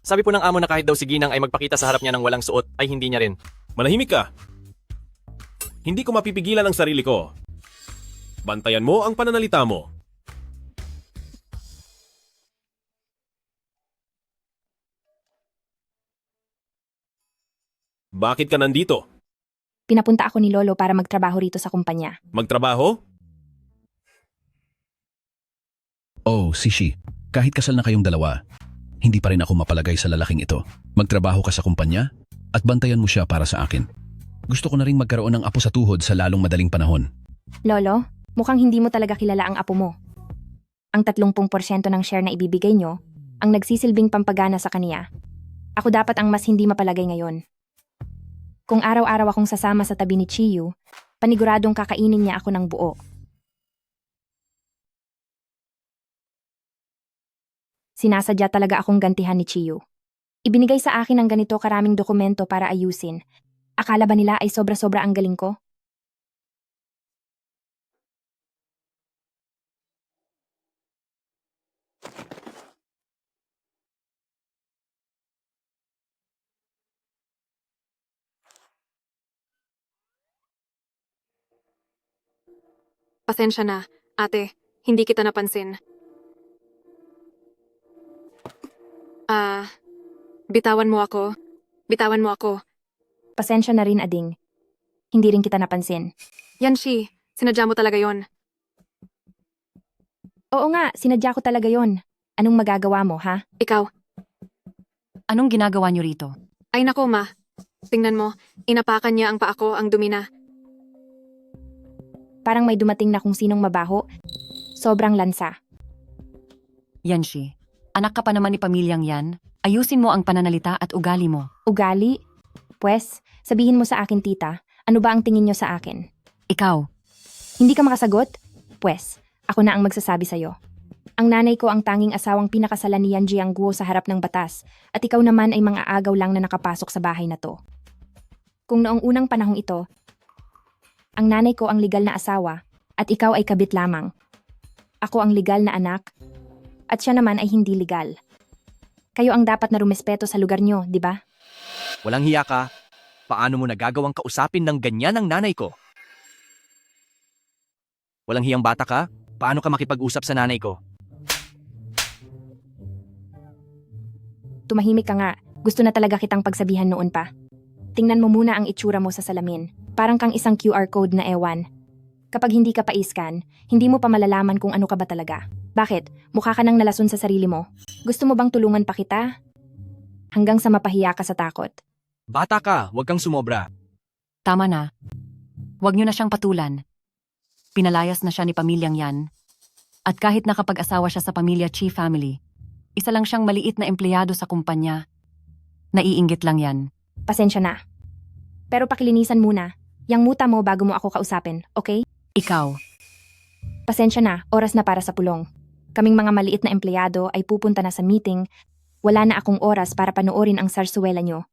Sabi po ng amo na kahit daw si Ginang ay magpakita sa harap niya ng walang suot, ay hindi niya rin. Manahimik ka. Hindi ko mapipigilan ang sarili ko. Bantayan mo ang pananalita mo. Bakit ka nandito? Pinapunta ako ni Lolo para magtrabaho rito sa kumpanya. Magtrabaho? Oh, Sishi, kahit kasal na kayong dalawa, hindi pa rin ako mapalagay sa lalaking ito. Magtrabaho ka sa kumpanya at bantayan mo siya para sa akin. Gusto ko na rin magkaroon ng apo sa tuhod sa lalong madaling panahon. Lolo, mukhang hindi mo talaga kilala ang apo mo. Ang 30% ng share na ibibigay nyo, ang nagsisilbing pampagana sa kaniya. Ako dapat ang mas hindi mapalagay ngayon. Kung araw-araw akong sasama sa tabi ni Chiyu, paniguradong kakainin niya ako ng buo. Sinasadya talaga akong gantihan ni Chiyu. Ibinigay sa akin ang ganito karaming dokumento para ayusin. Akala ba nila ay sobra-sobra ang galing ko? Pasensya na, ate. Hindi kita napansin. Bitawan mo ako. Bitawan mo ako. Pasensya na rin, Ading. Hindi rin kita napansin. Yan, Shi. Sinadya mo talaga yon. Oo nga, sinadya ko talaga yon. Anong magagawa mo, ha? Ikaw. Anong ginagawa niyo rito? Ay nako, ma. Tingnan mo, inapakan niya ang paa ko, ang dumi na. Parang may dumating na kung sinong mabaho. Sobrang lansa. Yanshi, anak ka pa naman ni pamilyang yan. Ayusin mo ang pananalita at ugali mo. Ugali? Pwes, sabihin mo sa akin, tita. Ano ba ang tingin nyo sa akin? Ikaw, Hindi ka makasagot? Pwes, ako na ang magsasabi sa'yo. Ang nanay ko ang tanging asawang pinakasalan ni Yan Jiangguo sa harap ng batas, at ikaw naman ay mga agaw lang na nakapasok sa bahay na to. Kung noong unang panahong ito, ang nanay ko ang legal na asawa, at ikaw ay kabit lamang. Ako ang legal na anak, at siya naman ay hindi legal. Kayo ang dapat na rumespeto sa lugar nyo, di ba? Walang hiya ka. Paano mo nagagawang kausapin ng ganyan ang nanay ko? Walang hiyang bata ka? Paano ka makipag-usap sa nanay ko? Tumahimik ka nga. Gusto na talaga kitang pagsabihan noon pa. Tingnan mo muna ang itsura mo sa salamin. Parang kang isang QR code na ewan. Kapag hindi ka pa-scan, hindi mo pa malalaman kung ano ka ba talaga. Bakit? Mukha ka nang nalason sa sarili mo. Gusto mo bang tulungan pa kita? Hanggang sa mapahiya ka sa takot. Bata ka, huwag kang sumobra. Tama na. Huwag niyo na siyang patulan. Pinalayas na siya ni pamilyang yan. At kahit nakapag-asawa siya sa pamilya Chi family, isa lang siyang maliit na empleyado sa kumpanya. Naiinggit lang yan. Pasensya na. Pero pakilinisan muna. Yang muta mo bago mo ako kausapin, okay? Ikaw, Pasensya na, oras na para sa pulong. Kaming mga maliit na empleyado ay pupunta na sa meeting. Wala na akong oras para panoorin ang sarsuela nyo.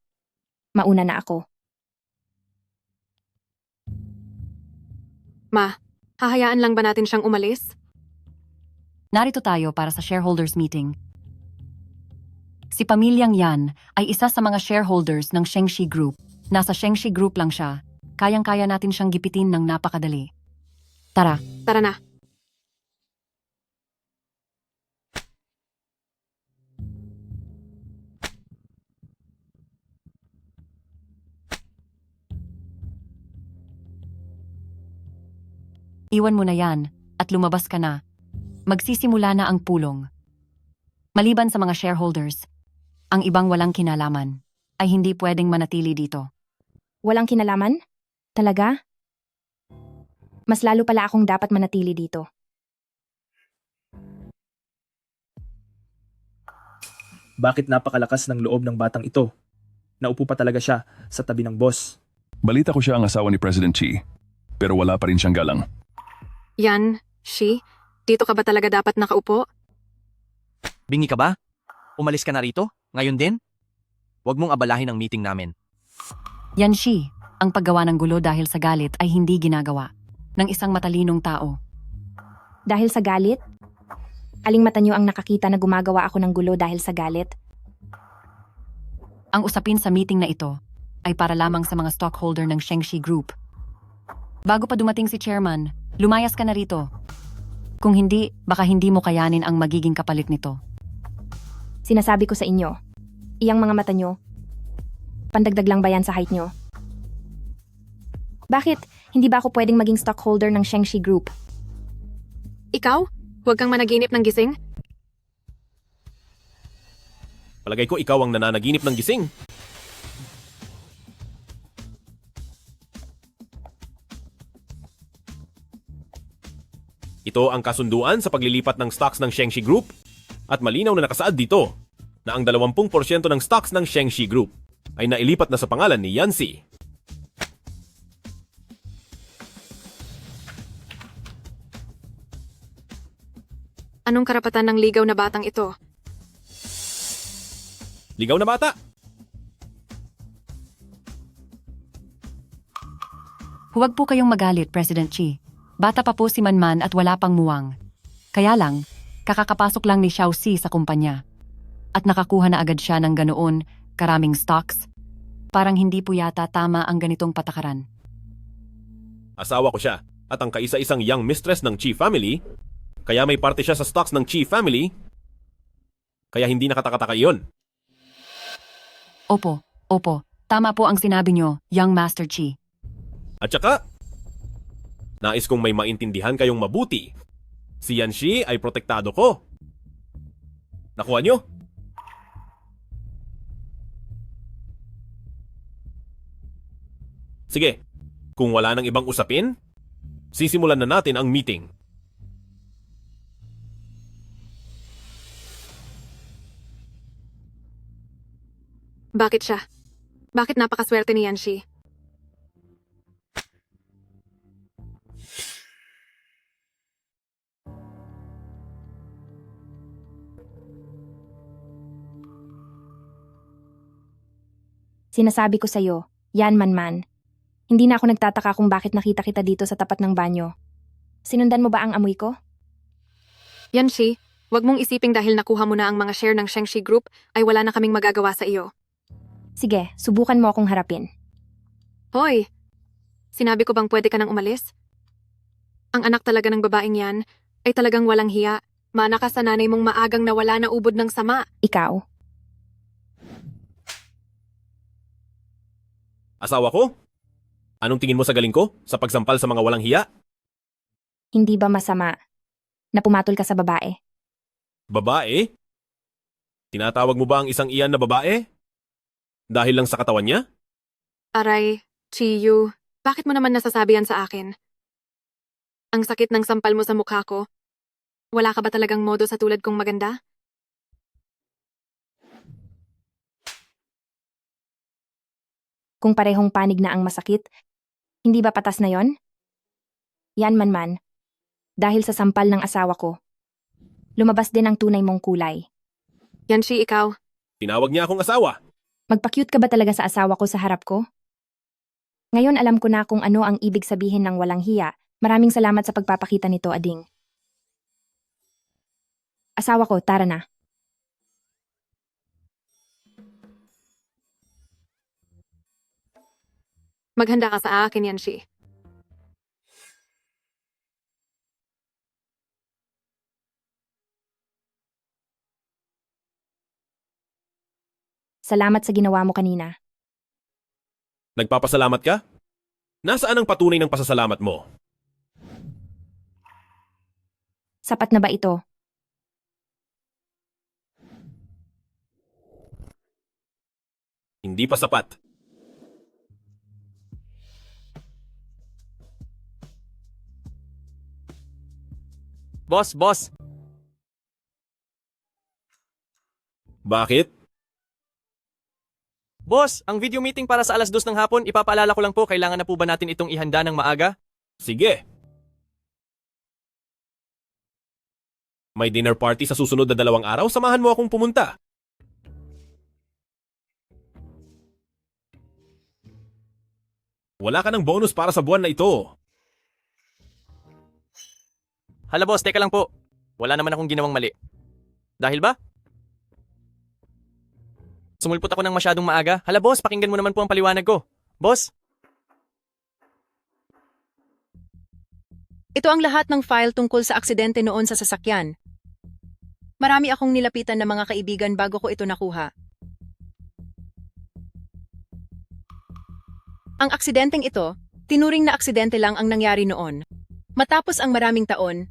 Mauna na ako. Ma, hahayaan lang ba natin siyang umalis? narito tayo para sa shareholders meeting. Si pamilyang yan ay isa sa mga shareholders ng Shengshi Group. Nasa Shengshi Group lang siya. Kayang-kaya natin siyang gipitin ng napakadali. Tara. Tara na. Iwan mo na yan at lumabas ka na. Magsisimula na ang pulong. Maliban sa mga shareholders, ang ibang walang kinalaman ay hindi pwedeng manatili dito. Walang kinalaman? Talaga? Mas lalo pala akong dapat manatili dito. Bakit napakalakas ng loob ng batang ito? Naupo pa talaga siya sa tabi ng boss. Balita ko siya ang asawa ni President Xi, pero wala pa rin siyang galang. Yan, Shi, dito ka ba talaga dapat nakaupo? Bingi ka ba? Umalis ka na rito? Ngayon din? Huwag mong abalahin ang meeting namin. Yan Shi, ang paggawa ng gulo dahil sa galit ay hindi ginagawa ng isang matalinong tao. Dahil sa galit? Aling mata niyo ang nakakita na gumagawa ako ng gulo dahil sa galit? Ang usapin sa meeting na ito ay para lamang sa mga stockholder ng Shengshi Group. Bago pa dumating si chairman, lumayas ka na rito. Kung hindi, baka hindi mo kayanin ang magiging kapalit nito. Sinasabi ko sa inyo, iyang mga mata niyo, pandagdag lang ba yan sa height niyo? Bakit? Hindi ba ako pwedeng maging stockholder ng Shengshi Group? Ikaw? Huwag kang managinip ng gising? Palagay ko ikaw ang nananaginip ng gising. Ito ang kasunduan sa paglilipat ng stocks ng Shengshi Group at malinaw na nakasaad dito na ang 20% ng stocks ng Shengshi Group ay nailipat na sa pangalan ni Yancy. Anong karapatan ng ligaw na batang ito? Ligaw na bata! Huwag po kayong magalit, President Xi. Bata pa po si Manman at wala pang muwang. Kaya lang, kakakapasok lang ni Xiao Si sa kumpanya. At nakakuha na agad siya ng ganoon karaming stocks. Parang hindi po yata tama ang ganitong patakaran. Asawa ko siya at ang kaisa-isang young mistress ng Chi family, kaya may parte siya sa stocks ng Chi family, kaya hindi nakatakataka iyon. Opo, tama po ang sinabi nyo, Young Master Chi. At saka, nais kong may maintindihan kayong mabuti. Si Yanxi ay protektado ko. Nakuha nyo? Sige, kung wala nang ibang usapin, sisimulan na natin ang meeting. Bakit siya? Bakit napakaswerte ni Yanxi? Sinasabi ko sa'yo, yan Manman. Hindi na ako nagtataka kung bakit nakita kita dito sa tapat ng banyo. Sinundan mo ba ang amoy ko? Yanxi, wag mong isiping dahil nakuha mo na ang mga share ng Shengshi Group ay wala na kaming magagawa sa iyo. Sige, subukan mo akong harapin. Hoy! Sinabi ko bang pwede ka nang umalis? Ang anak talaga ng babaeng yan ay talagang walang hiya. Mana ka sa nanay mong maagang nawala na ubod ng sama. Ikaw? Asawa ko? Anong tingin mo sa galing ko sa pagsampal sa mga walang hiya? Hindi ba masama na pumatol ka sa babae? Babae? Tinatawag mo ba ang isang iyan na babae? Dahil lang sa katawan niya? Aray, Chiyu, bakit mo naman nasasabi yan sa akin? Ang sakit ng sampal mo sa mukha ko. Wala ka ba talagang modo sa tulad kong maganda? Kung parehong panig na ang masakit, hindi ba patas na yon? Yan man. Dahil sa sampal ng asawa ko, lumabas din ang tunay mong kulay. Yan si ikaw. Tinawag niya akong asawa. Magpa-cute ka ba talaga sa asawa ko sa harap ko? Ngayon alam ko na kung ano ang ibig sabihin ng walang hiya. Maraming salamat sa pagpapakita nito, Ading. Asawa ko, tara na. Maghanda ka sa akin, Yanshi. Salamat sa ginawa mo kanina. Nagpapasalamat ka? Nasaan ang patunay ng pasasalamat mo? Sapat na ba ito? Hindi pa sapat. Boss! Bakit? Boss, ang video meeting para sa 2:00 ng hapon, ipapaalala ko lang po, kailangan na po ba natin itong ihanda ng maaga? Sige. May dinner party sa susunod na 2 araw, samahan mo akong pumunta. Wala ka ng bonus para sa buwan na ito. Hala boss, teka lang po. Wala naman akong ginawang mali. Dahil ba? Sumulpot ako ng masyadong maaga. Hala boss, pakinggan mo naman po ang paliwanag ko. Boss? Ito ang lahat ng file tungkol sa aksidente noon sa sasakyan. Marami akong nilapitan na mga kaibigan bago ko ito nakuha. Ang aksidenteng ito, tinuring na aksidente lang ang nangyari noon. Matapos ang maraming taon,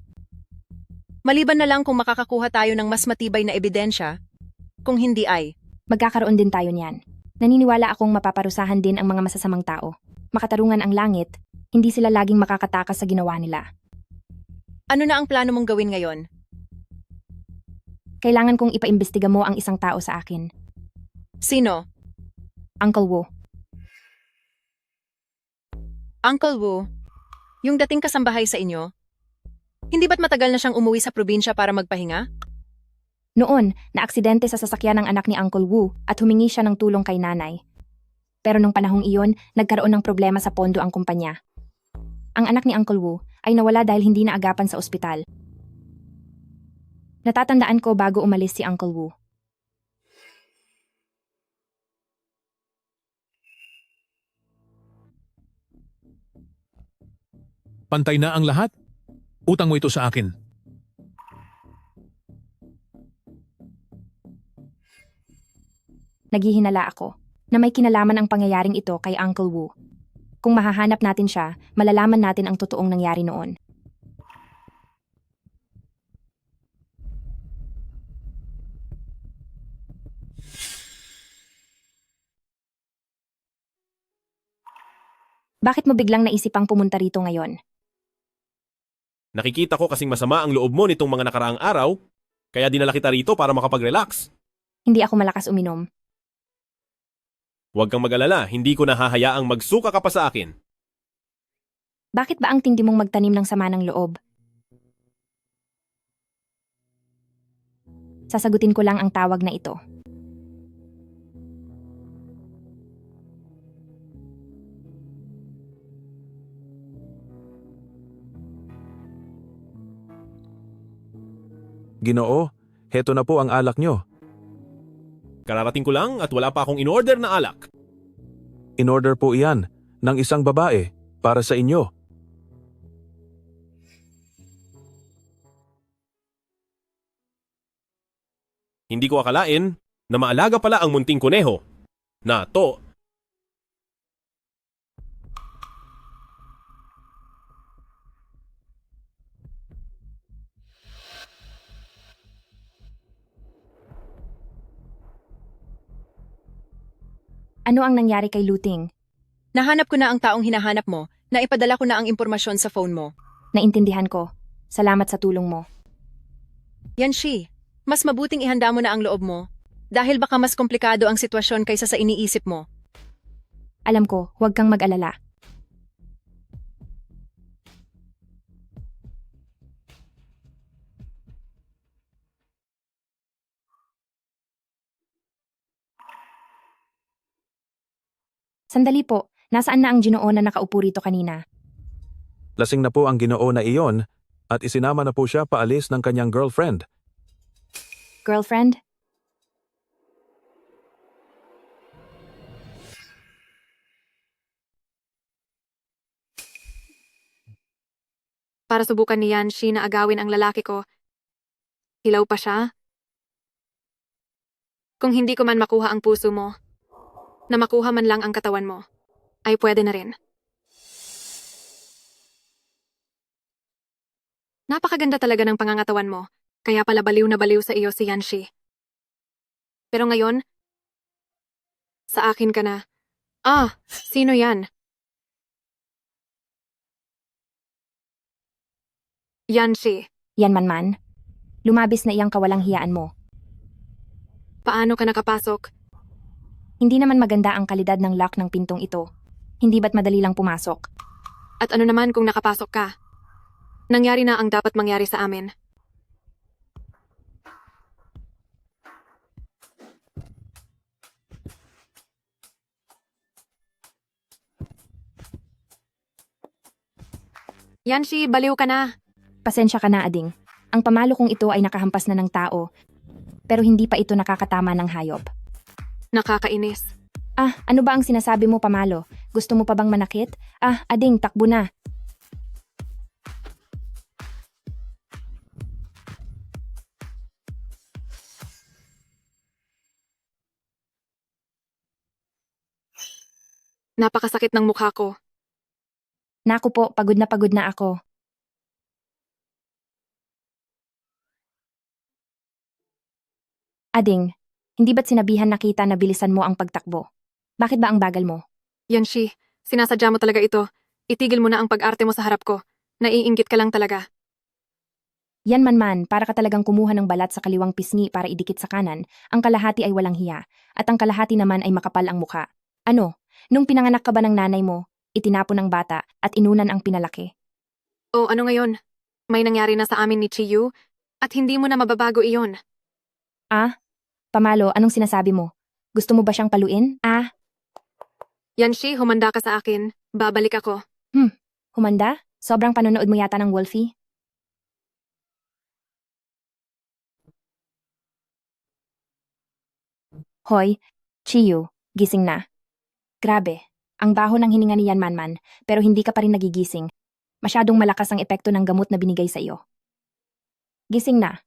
maliban na lang kung makakakuha tayo ng mas matibay na ebidensya, kung hindi ay, Magkakaroon din tayo niyan. Naniniwala akong mapaparusahan din ang mga masasamang tao. Makatarungan ang langit, hindi sila laging makakatakas sa ginawa nila. ano na ang plano mong gawin ngayon? Kailangan kong ipaimbestiga mo ang isang tao sa akin. Sino? Uncle Wu. Uncle Wu, yung dating kasambahay sa inyo? Hindi ba't matagal na siyang umuwi sa probinsya para magpahinga? Noon, naaksidente sa sasakyan ng anak ni Uncle Wu at humingi siya ng tulong kay nanay. Pero nung panahong iyon, nagkaroon ng problema sa pondo ang kumpanya. Ang anak ni Uncle Wu ay nawala dahil hindi naagapan sa ospital. Natatandaan ko bago umalis si Uncle Wu. Pantay na ang lahat? Utang mo ito sa akin. Naghihinala ako na may kinalaman ang pangyayaring ito kay Uncle Wu. Kung mahahanap natin siya, malalaman natin ang totoong nangyari noon. Bakit mo biglang naisipang pumunta rito ngayon? Nakikita ko kasing masama ang loob mo nitong mga nakaraang araw, kaya dinala kita rito para makapag-relax. Hindi ako malakas uminom. Huwag kang mag-alala, hindi ko nahahayaang magsuka ka pa sa akin. Bakit ba ang tindi mong magtanim ng sama ng loob? Sasagutin ko lang ang tawag na ito. Ginoo, heto na po ang alak nyo. Kararating ko lang at wala pa akong in-order na alak. In-order po iyan ng isang babae para sa inyo. Hindi ko akalain na maalaga pala ang munting kuneho. Na to, Ano ang nangyari kay Luting? Nahanap ko na ang taong hinahanap mo, naipadala ko na ang impormasyon sa phone mo. Naintindihan ko. Salamat sa tulong mo. Yanshi, mas mabuting ihanda mo na ang loob mo. Dahil baka mas komplikado ang sitwasyon kaysa sa iniisip mo. Alam ko, huwag kang mag-alala. Sandali po, nasaan na ang Ginoo na nakaupo rito kanina? Lasing na po ang Ginoo na iyon at isinama na po siya paalis ng kanyang girlfriend. Girlfriend? Para subukan ni Yanshi na agawin ang lalaki ko. Hilaw pa siya? Kung hindi ko man makuha ang puso mo, na makuha man lang ang katawan mo, ay pwede na rin. Napakaganda talaga ng pangangatawan mo, kaya pala baliw na baliw sa iyo si Yanshi. Pero ngayon, sa akin ka na. Ah, sino yan? Yanshi, Yan man. Lumabis na iyang kawalang hiyaan mo. paano ka nakapasok? Hindi naman maganda ang kalidad ng lock ng pintong ito. Hindi ba't madali lang pumasok? At ano naman kung nakapasok ka? Nangyari na ang dapat mangyari sa amin. Yanshi, baliw ka na. Pasensya ka na, Ading. Ang pamalo kong ito ay nakahampas na ng tao, pero hindi pa ito nakakatama ng hayop. Nakakainis. Ah, ano ba ang sinasabi mo, Pamalo? Gusto mo pa bang manakit? Ah, Ading, takbo na. Napakasakit ng mukha ko. Naku po, pagod na ako. Ading, hindi ba't sinabihan na kita na bilisan mo ang pagtakbo? Bakit ba ang bagal mo? Yanshi, sinasadya mo talaga ito. Itigil mo na ang pag-arte mo sa harap ko. Naiinggit ka lang talaga. Yan man, para ka talagang kumuha ng balat sa kaliwang pisngi para idikit sa kanan, ang kalahati ay walang hiya, at ang kalahati naman ay makapal ang mukha. Ano, nung pinanganak ka ba ng nanay mo, itinapon ng bata at inunan ang pinalaki? O ano ngayon? May nangyari na sa amin ni Chiyu at hindi mo na mababago iyon. Ah? Pamalo, anong sinasabi mo? Gusto mo ba siyang paluin? Ah, Yanshi, humanda ka sa akin. Babalik ako. humanda? Sobrang panonood mo yata ng Wolfie? Hoy, Chiyu, gising na. Grabe, ang baho ng hininga ni Yan Manman, pero hindi ka pa rin nagigising. Masyadong malakas ang epekto ng gamot na binigay sa iyo. Gising na.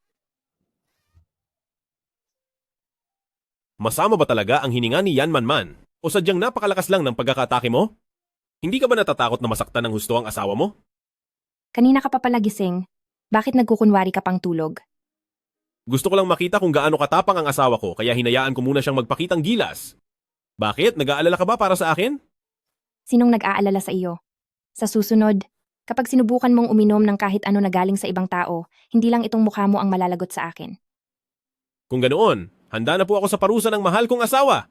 masama ba talaga ang hininga ni Yan Manman? O sadyang napakalakas lang ng pagkakatake mo? Hindi ka ba natatakot na masaktan ng husto ang asawa mo? Kanina ka pa pala gising. Bakit nagkukunwari ka pang tulog? Gusto ko lang makita kung gaano katapang ang asawa ko kaya hinayaan ko muna siyang magpakitang gilas. Bakit? Nag-aalala ka ba para sa akin? Sinong nag-aalala sa iyo? Sa susunod, kapag sinubukan mong uminom ng kahit ano na galing sa ibang tao, hindi lang itong mukha mo ang malalagot sa akin. Kung ganoon, handa na po ako sa parusa ng mahal kong asawa.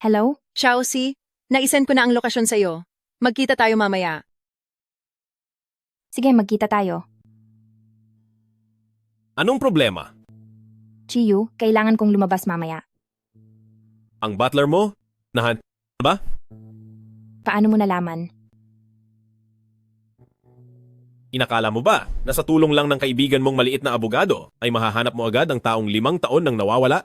Hello? Xiaoxi, naisend ko na ang lokasyon sa iyo. Magkita tayo mamaya. Sige, magkita tayo. Anong problema? Chiyu, kailangan kong lumabas mamaya. Ang butler mo? Ba? Paano mo nalaman? Inakala mo ba na sa tulong lang ng kaibigan mong maliit na abogado ay mahahanap mo agad ang taong 5 taon nang nawawala?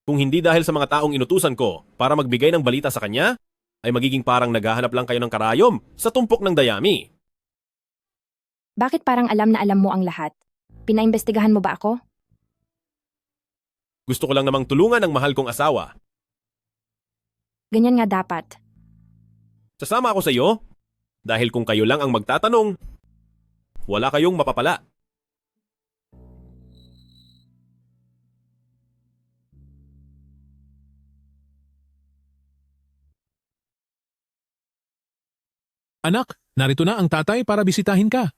Kung hindi dahil sa mga taong inutusan ko para magbigay ng balita sa kanya, ay magiging parang naghahanap lang kayo ng karayom sa tumpok ng dayami. Bakit parang alam na alam mo ang lahat? Pinaimbestigahan mo ba ako? Gusto ko lang namang tulungan ang mahal kong asawa. Ganyan nga dapat. Sasama ako sa iyo dahil kung kayo lang ang magtatanong, wala kayong mapapala. Anak, narito na ang tatay para bisitahin ka.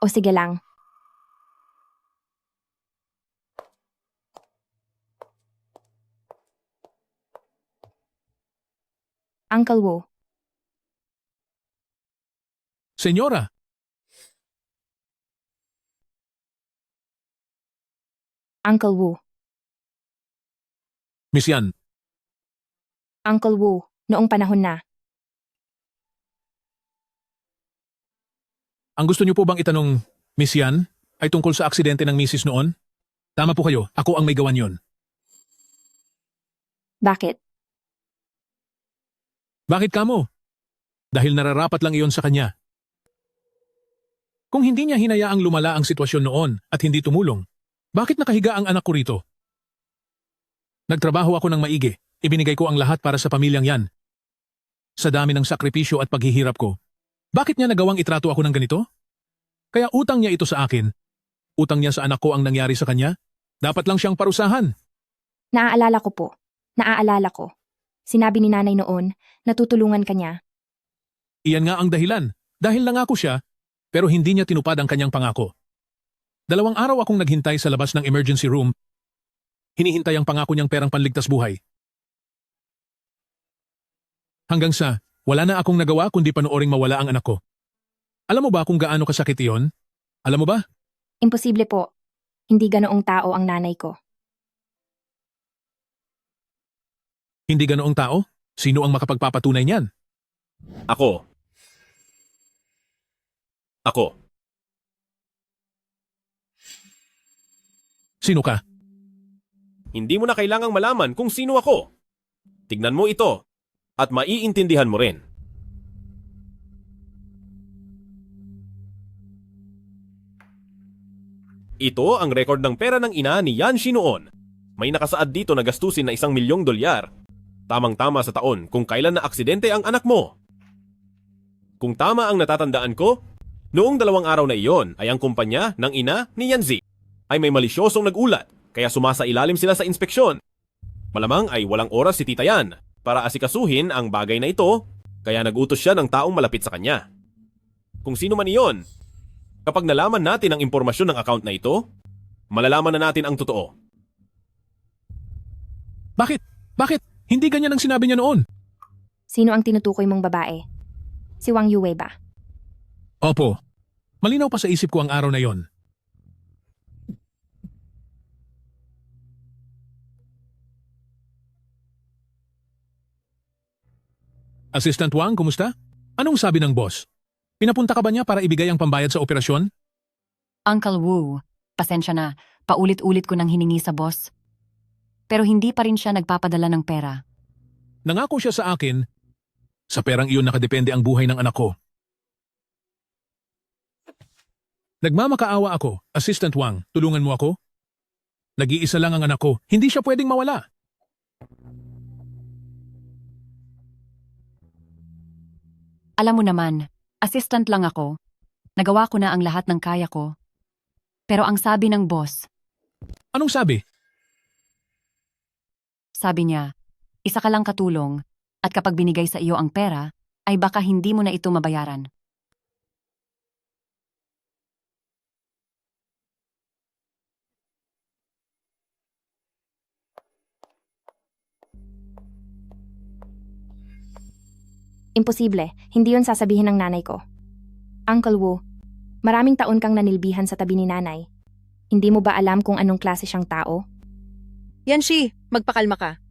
O sige lang. Uncle Wu, Senyora, Uncle Wu, Miss Yan, Uncle Wu, noong panahon na. ang gusto niyo po bang itanong, Miss Yan, ay tungkol sa aksidente ng misis noon? Tama po kayo, ako ang may gawan yon. Bakit? Bakit kamo? Dahil nararapat lang iyon sa kanya. Kung hindi niya hinayaang lumala ang sitwasyon noon at hindi tumulong, bakit nakahiga ang anak ko rito? Nagtrabaho ako ng maigi, ibinigay ko ang lahat para sa pamilyang yan. Sa dami ng sakripisyo at paghihirap ko, bakit niya nagawang itrato ako ng ganito? Kaya utang niya ito sa akin. Utang niya sa anak ko ang nangyari sa kanya. Dapat lang siyang parusahan. Naaalala ko po. Naaalala ko. Sinabi ni nanay noon, natutulungan ka niya. Iyan nga ang dahilan. Dahil nangako siya, pero hindi niya tinupad ang kanyang pangako. 2 araw akong naghintay sa labas ng emergency room. Hinihintay ang pangako niyang perang panligtas buhay. Hanggang sa, wala na akong nagawa kundi panooring mawala ang anak ko. Alam mo ba kung gaano kasakit iyon? Alam mo ba? Imposible po. Hindi ganoong tao ang nanay ko. Hindi ganoong tao? Sino ang makapagpapatunay niyan? Ako. Sino ka? Hindi mo na kailangang malaman kung sino ako. Tignan mo ito at maiintindihan mo rin. Ito ang record ng pera ng ina ni Yanshi noon. May nakasaad dito na gastusin na $1,000,000. Tamang-tama sa taon kung kailan na aksidente ang anak mo. Kung tama ang natatandaan ko, noong 2 araw na iyon ay ang kumpanya ng ina ni Yanzi ay may malisyosong nagulat kaya sumasailalim sila sa inspeksyon. Malamang ay walang oras si Tita Yan para asikasuhin ang bagay na ito kaya nagutos siya ng taong malapit sa kanya. Kung sino man iyon, kapag nalaman natin ang impormasyon ng account na ito, malalaman na natin ang totoo. Bakit? Bakit? Hindi ganyan ang sinabi niya noon. Sino ang tinutukoy mong babae? Si Wang Yue ba? Opo. Malinaw pa sa isip ko ang araw na yon. Assistant Wang, kumusta? Anong sabi ng boss? Pinapunta ka ba niya para ibigay ang pambayad sa operasyon? Uncle Wu, pasensya na, paulit-ulit ko nang hiningi sa boss. Pero hindi pa rin siya nagpapadala ng pera. Nangako siya sa akin, sa perang iyon nakadepende ang buhay ng anak ko. Nagmamakaawa ako, Assistant Wang, tulungan mo ako? Nag-iisa lang ang anak ko, hindi siya pwedeng mawala. Alam mo naman, assistant lang ako. Nagawa ko na ang lahat ng kaya ko. Pero ang sabi ng boss, Anong sabi? sabi niya, isa ka lang katulong at kapag binigay sa iyo ang pera, ay baka hindi mo na ito mabayaran. Imposible. Hindi yon sasabihin ng nanay ko. Uncle Wu, Maraming taon kang nanilbihan sa tabi ni nanay. Hindi mo ba alam kung anong klase siyang tao? Yanshi, magpakalma ka.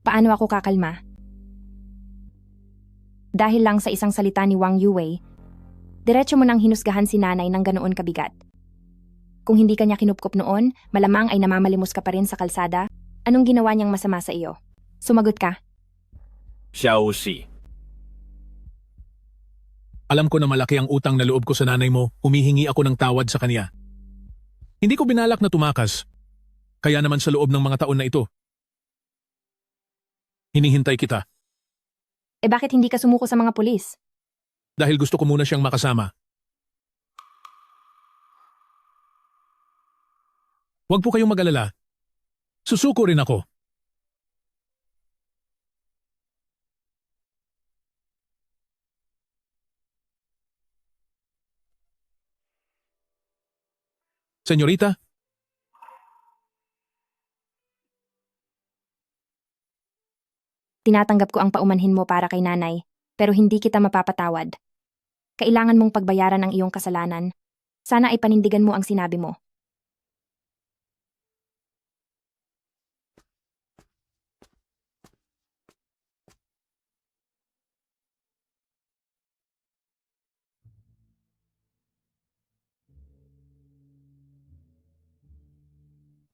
Paano ako kakalma? Dahil lang sa isang salita ni Wang Yuwei, diretso mo nang hinusgahan si nanay ng ganoon kabigat. Kung hindi kanya kinupkop noon, malamang ay namamalimos ka pa rin sa kalsada. Anong ginawa niyang masama sa iyo? Sumagot ka. Xiaoxi. Alam ko na malaki ang utang na loob ko sa nanay mo, humihingi ako ng tawad sa kanya. Hindi ko binalak na tumakas. Kaya naman sa loob ng mga taon na ito, hinihintay kita Bakit hindi ka sumuko sa mga pulis? dahil gusto ko muna siyang makasama. Huwag po kayong mag-alala. Susuko rin ako. Senyorita, Tinatanggap ko ang paumanhin mo para kay nanay, pero hindi kita mapapatawad. Kailangan mong pagbayaran ang iyong kasalanan. Sana ay panindigan mo ang sinabi mo.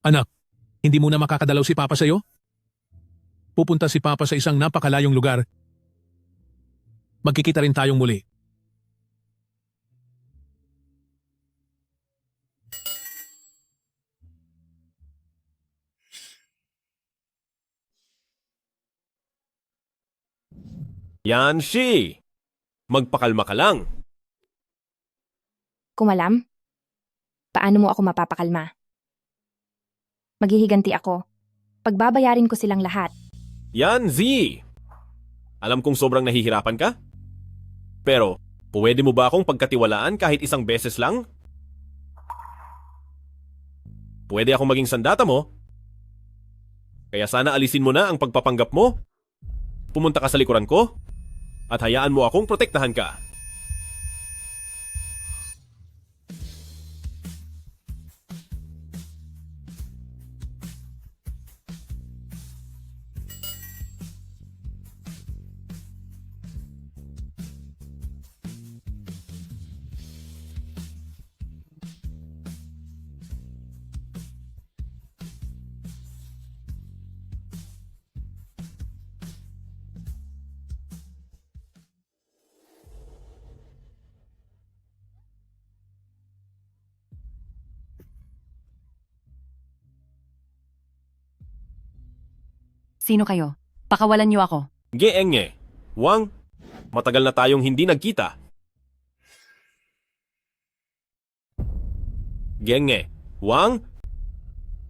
anak, hindi mo na makakadalaw si Papa sa'yo? Pupunta si Papa sa isang napakalayong lugar. Magkikita rin tayong muli. Yanshi! Magpakalma ka lang. Kung alam, paano mo ako mapapakalma? Maghihiganti ako. Pagbabayarin ko silang lahat. Yan, Z! Alam kong sobrang nahihirapan ka. Pero, pwede mo ba akong pagkatiwalaan kahit isang beses lang? Pwede akong maging sandata mo? Kaya sana alisin mo na ang pagpapanggap mo. Pumunta ka sa likuran ko at hayaan mo akong protektahan ka. Sino kayo? Pakawalan niyo ako. Geenge, Wang, matagal na tayong hindi nagkita. Genge, Wang,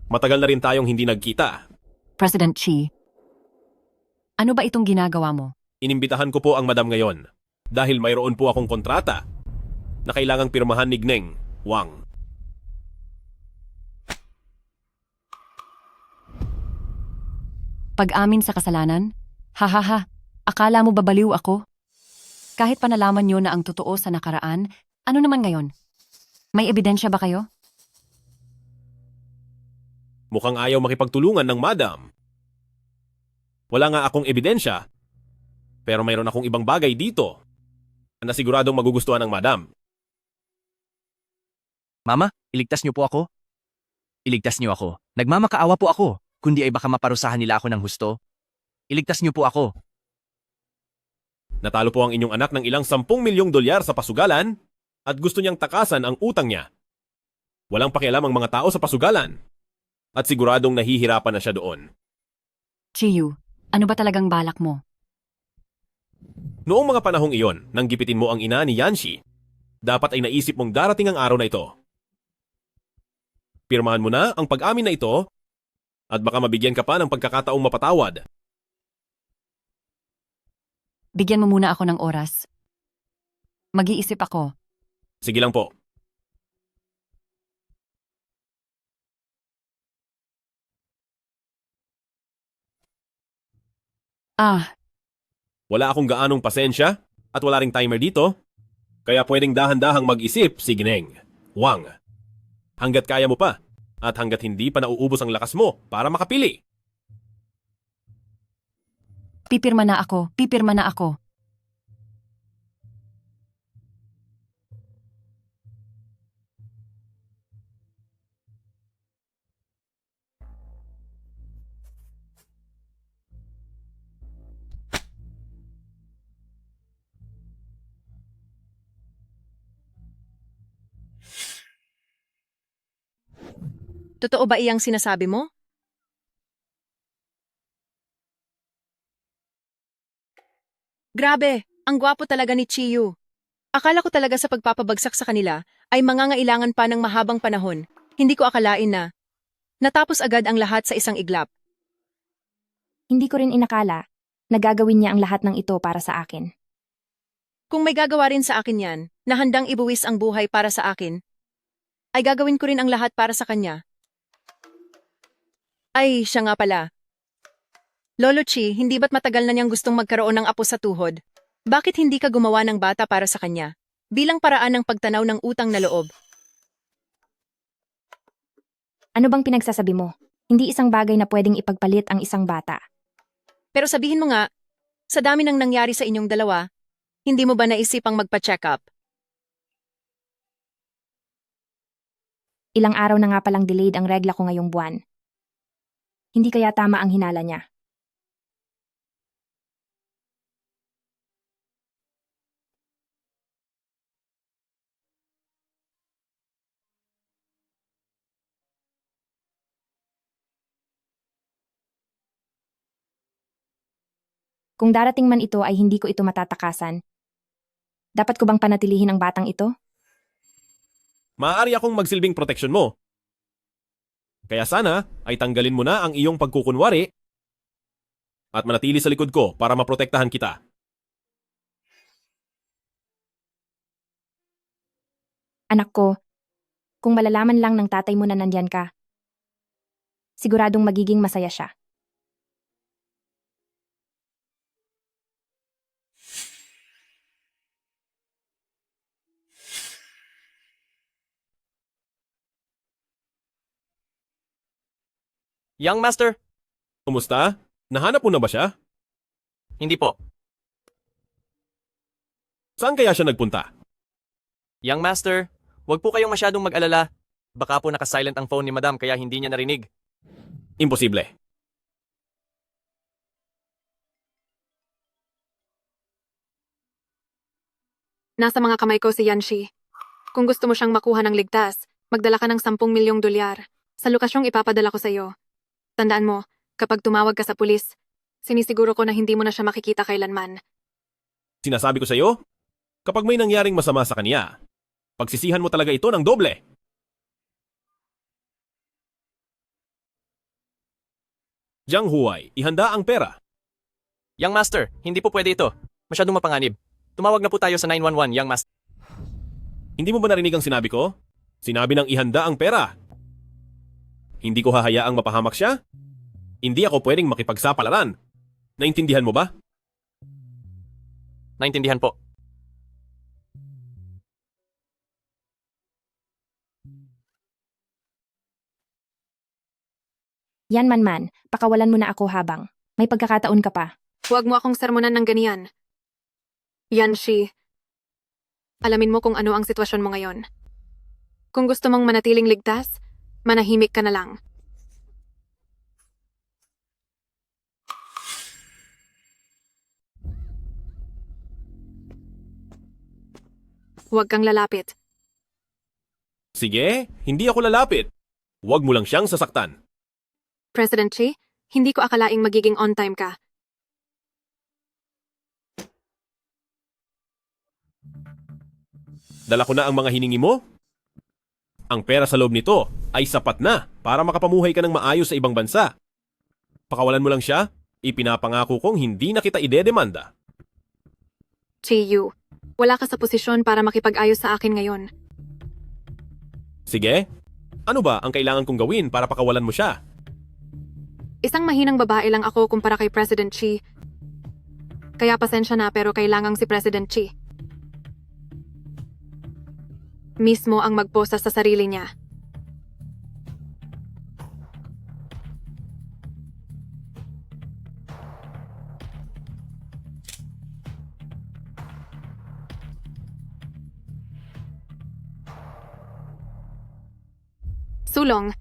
matagal na rin tayong hindi nagkita. President Xi, ano ba itong ginagawa mo? Inimbitahan ko po ang madam ngayon dahil mayroon po akong kontrata na kailangang pirmahan ni Gneng, Wang. Pag-amin sa kasalanan? Hahaha, akala mo babaliw ako? Kahit pa nalaman niyo na ang totoo sa nakaraan, ano naman ngayon? May ebidensya ba kayo? Mukhang ayaw makipagtulungan ng madam. Wala nga akong ebidensya, pero mayroon akong ibang bagay dito na siguradong magugustuhan ng madam. Mama, iligtas niyo po ako. Iligtas niyo ako. Nagmamakaawa po ako. Kundi ay baka maparusahan nila ako ng husto. Iligtas niyo po ako. Natalo po ang inyong anak ng ilang 10 milyong dolyar sa pasugalan at gusto niyang takasan ang utang niya. Walang pakialam ang mga tao sa pasugalan at siguradong nahihirapan na siya doon. Chiyu, ano ba talagang balak mo? Noong mga panahong iyon, nang gipitin mo ang ina ni Yanshi, dapat ay naisip mong darating ang araw na ito. Pirmahan mo na ang pag-amin na ito at baka mabigyan ka pa ng pagkakataong mapatawad. Bigyan mo muna ako ng oras. Mag-iisip ako. Sige lang po. Ah, Wala akong gaanong pasensya at wala ring timer dito. Kaya pwedeng dahan-dahang mag-isip, Signeng. Wang. Hanggat kaya mo pa, at hanggat hindi pa nauubos ang lakas mo para makapili. Pipirma na ako, pipirma na ako. Totoo ba iyang sinasabi mo? Grabe, ang gwapo talaga ni Chiyu. Akala ko talaga sa pagpapabagsak sa kanila ay mangangailangan pa ng mahabang panahon. Hindi ko akalain na natapos agad ang lahat sa isang iglap. Hindi ko rin inakala na gagawin niya ang lahat ng ito para sa akin. Kung may gagawa rin sa akin yan, na handang ibuwis ang buhay para sa akin, ay gagawin ko rin ang lahat para sa kanya. Ay, siya nga pala. Lolo Chi, hindi ba't matagal na niyang gustong magkaroon ng apo sa tuhod? Bakit hindi ka gumawa ng bata para sa kanya? Bilang paraan ng pagtanaw ng utang na loob. Ano bang pinagsasabi mo? Hindi isang bagay na pwedeng ipagpalit ang isang bata. Pero sabihin mo nga, sa dami ng nangyari sa inyong dalawa, hindi mo ba naisipang magpa-check up? Ilang araw na nga palang delayed ang regla ko ngayong buwan. Hindi kaya tama ang hinala niya. Kung darating man ito ay hindi ko ito matatakasan. Dapat ko bang panatilihin ang batang ito? Maaari akong magsilbing proteksyon mo. Kaya sana ay tanggalin mo na ang iyong pagkukunwari at manatili sa likod ko para maprotektahan kita. Anak ko, kung malalaman lang ng tatay mo na nandyan ka, siguradong magiging masaya siya. Young Master? Kumusta? Nahanap mo na ba siya? Hindi po. Saan kaya siya nagpunta? Young Master, huwag po kayong masyadong mag-alala. Baka po naka-silent ang phone ni Madam kaya hindi niya narinig. Imposible. Nasa mga kamay ko si Yanshi. Kung gusto mo siyang makuha ng ligtas, magdala ka ng 10 milyong dolyar. Sa lokasyong ipapadala ko sa iyo. Tandaan mo, kapag tumawag ka sa pulis, sinisiguro ko na hindi mo na siya makikita kailanman. Sinasabi ko sa iyo, kapag may nangyaring masama sa kanya, pagsisihan mo talaga ito ng doble. Jiang Huai, ihanda ang pera. Young Master, hindi po pwede ito. Masyadong mapanganib. Tumawag na po tayo sa 911, Young Master. Hindi mo ba narinig ang sinabi ko? Sinabi ng ihanda ang pera. Hindi ko hahayaang mapahamak siya? Hindi ako pwedeng makipagsapalaran. Naintindihan mo ba? Naintindihan po. Yan man, pakawalan mo na ako habang may pagkakataon ka pa. Huwag mo akong sermonan ng ganyan. Yanshi, alamin mo kung ano ang sitwasyon mo ngayon. Kung gusto mong manatiling ligtas, manahimik ka na lang. Huwag kang lalapit. Sige, hindi ako lalapit. Huwag mo lang siyang sasaktan. President Chi, hindi ko akalaing magiging on-time ka. Dala ko na ang mga hiningi mo. Ang pera sa loob nito ay sapat na para makapamuhay ka ng maayos sa ibang bansa. Pakawalan mo lang siya, ipinapangako kong hindi na kita idedemanda. Chi-yu, wala ka sa posisyon para makipag-ayos sa akin ngayon. Sige, ano ba ang kailangan kong gawin para pakawalan mo siya? Isang mahinang babae lang ako kumpara kay President Chi. Kaya pasensya na pero kailangang si President Chi. mismo ang magposa sa sarili niya. Sulong.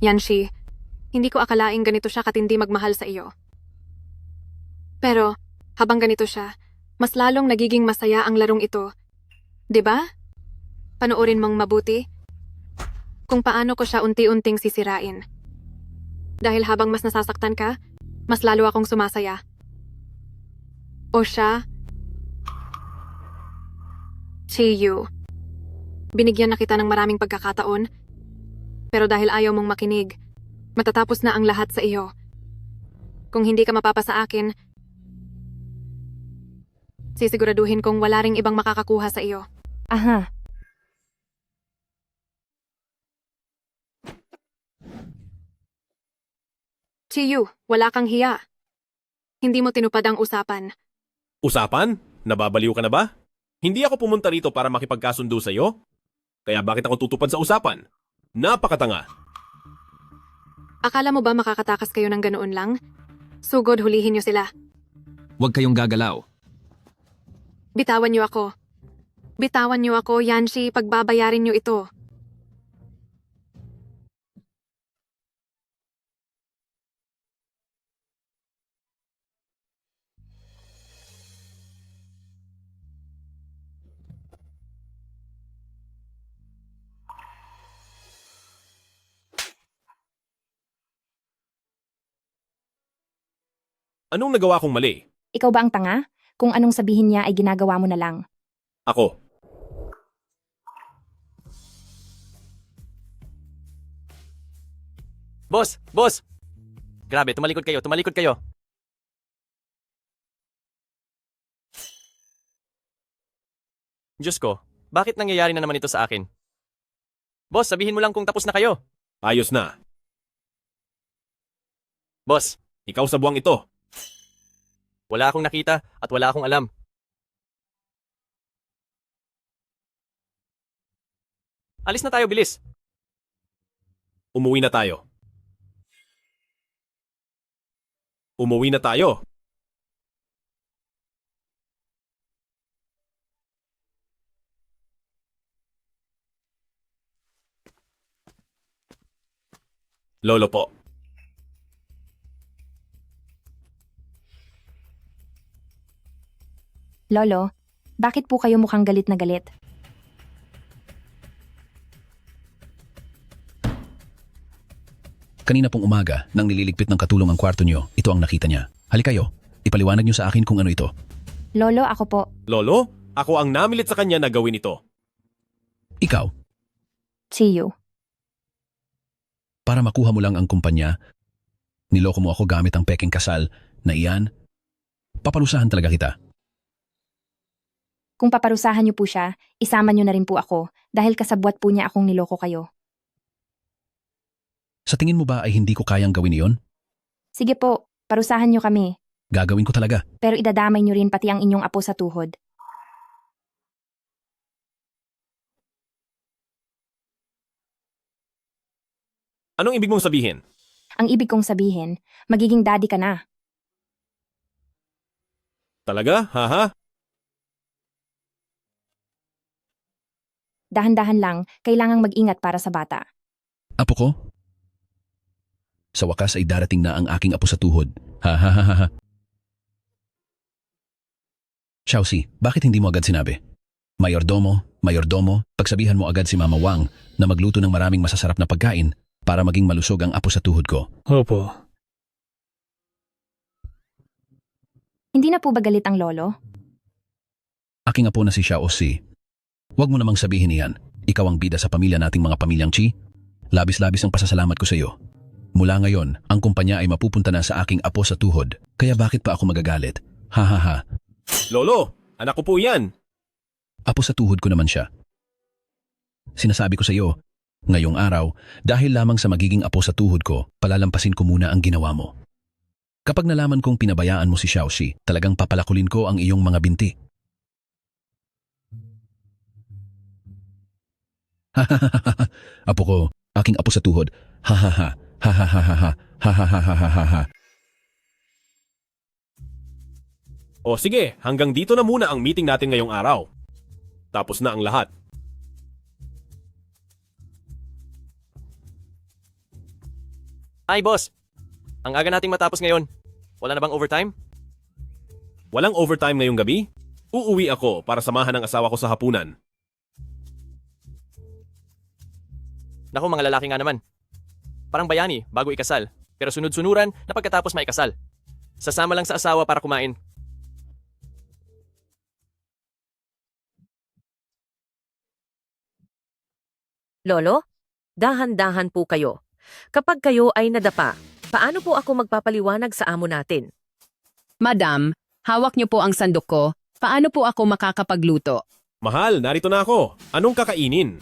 Yanshi, hindi ko akalaing ganito siya katindi magmahal sa iyo. Pero, habang ganito siya, mas lalong nagiging masaya ang larong ito. 'Di ba? Panoorin mong mabuti kung paano ko siya unti-unting sisirain. Dahil habang mas nasasaktan ka, mas lalo akong sumasaya. O siya, Chiyu, binigyan na kita ng maraming pagkakataon, pero dahil ayaw mong makinig, matatapos na ang lahat sa iyo. Kung hindi ka mapapasa akin, sisiguraduhin kong wala ring ibang makakakuha sa iyo. Aha, Chiyu, wala kang hiya. Hindi mo tinupad ang usapan. Usapan? Nababaliw ka na ba? Hindi ako pumunta rito para makipagkasundo sa iyo. Kaya bakit ako tutupad sa usapan? Napakatanga. Akala mo ba makakatakas kayo ng ganoon lang? Sugod, hulihin niyo sila. Huwag kayong gagalaw. Bitawan niyo ako. Bitawan niyo ako, Yanshi, pagbabayarin niyo ito. Anong nagawa kong mali? ikaw ba ang tanga? Kung anong sabihin niya ay ginagawa mo na lang. Ako. Boss! Boss! Grabe, tumalikod kayo, tumalikod kayo. Diyos ko, bakit nangyayari na naman ito sa akin? Boss, sabihin mo lang kung tapos na kayo. Ayos na. Boss, Ikaw sa buwang ito. wala akong nakita at wala akong alam. Alis na tayo, bilis. Umuwi na tayo. Umuwi na tayo. Lolo po. Lolo, bakit po kayo mukhang galit na galit? Kanina pong umaga, nang nililigpit ng katulong ang kwarto niyo, ito ang nakita niya. Halika kayo, ipaliwanag niyo sa akin kung ano ito. Lolo, ako po. Lolo, ako ang namilit sa kanya na gawin ito. Ikaw, Chiyu. para makuha mo lang ang kumpanya, niloko mo ako gamit ang peking kasal na iyan, papalusahan talaga kita. Kung paparusahan niyo po siya, isama niyo na rin po ako dahil kasabwat po niya akong niloko kayo. Sa tingin mo ba ay hindi ko kayang gawin iyon? Sige po, parusahan niyo kami. Gagawin ko talaga. Pero idadamay niyo rin pati ang inyong apo sa tuhod. Anong ibig mong sabihin? Ang ibig kong sabihin, magiging daddy ka na. Talaga? Haha? Dahan-dahan lang, kailangang mag-ingat para sa bata. Apo ko? Sa wakas ay darating na ang aking apo sa tuhod. Ha ha ha ha. Xiaoxi, bakit hindi mo agad sinabi? Mayordomo, pagsabihan mo agad si Mama Wang na magluto ng maraming masasarap na pagkain para maging malusog ang apo sa tuhod ko. Opo. Hindi na po ba galit ang lolo? Aking apo na si Xiaoxi. Huwag mo namang sabihin iyan. Ikaw ang bida sa pamilya nating mga pamilyang Chi. Labis-labis ang pasasalamat ko sa iyo. Mula ngayon, ang kumpanya ay mapupunta na sa aking apo sa tuhod. Kaya bakit pa ako magagalit? Ha ha ha. Lolo, anak ko po yan. Apo sa tuhod ko naman siya. Sinasabi ko sa iyo, ngayong araw, dahil lamang sa magiging apo sa tuhod ko, palalampasin ko muna ang ginawa mo. Kapag nalaman kong pinabayaan mo si Xiaoxi, talagang papalakulin ko ang iyong mga binti. Apo ko, aking apo sa tuhod. Ha ha ha, ha ha ha ha ha, ha ha ha ha ha ha. O sige, hanggang dito na muna ang meeting natin ngayong araw. Tapos na ang lahat. Ay, boss. Ang aga nating matapos ngayon. Wala na bang overtime? Walang overtime ngayong gabi? Uuwi ako para samahan ang asawa ko sa hapunan. Naku, mga lalaki nga naman. Parang bayani, bago ikasal. Pero sunod-sunuran na pagkatapos maikasal. Sasama lang sa asawa para kumain. Lolo, dahan-dahan po kayo. Kapag kayo ay nadapa, paano po ako magpapaliwanag sa amo natin? Madam, hawak niyo po ang sandok ko. Paano po ako makakapagluto? Mahal, narito na ako. Anong kakainin?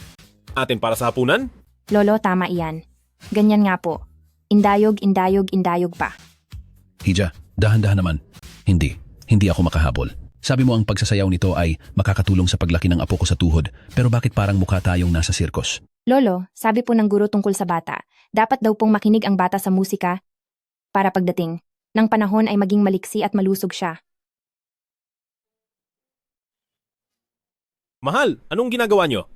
Atin para sa hapunan? Lolo, tama iyan. Ganyan nga po. Indayog, indayog, indayog pa. Hija, dahan-dahan naman. Hindi ako makahabol. Sabi mo ang pagsasayaw nito ay makakatulong sa paglaki ng apo ko sa tuhod, pero bakit parang mukha tayong nasa sirkos? Lolo, sabi po ng guro tungkol sa bata, dapat daw pong makinig ang bata sa musika para pagdating ng panahon ay maging maliksi at malusog siya. Mahal, anong ginagawa nyo?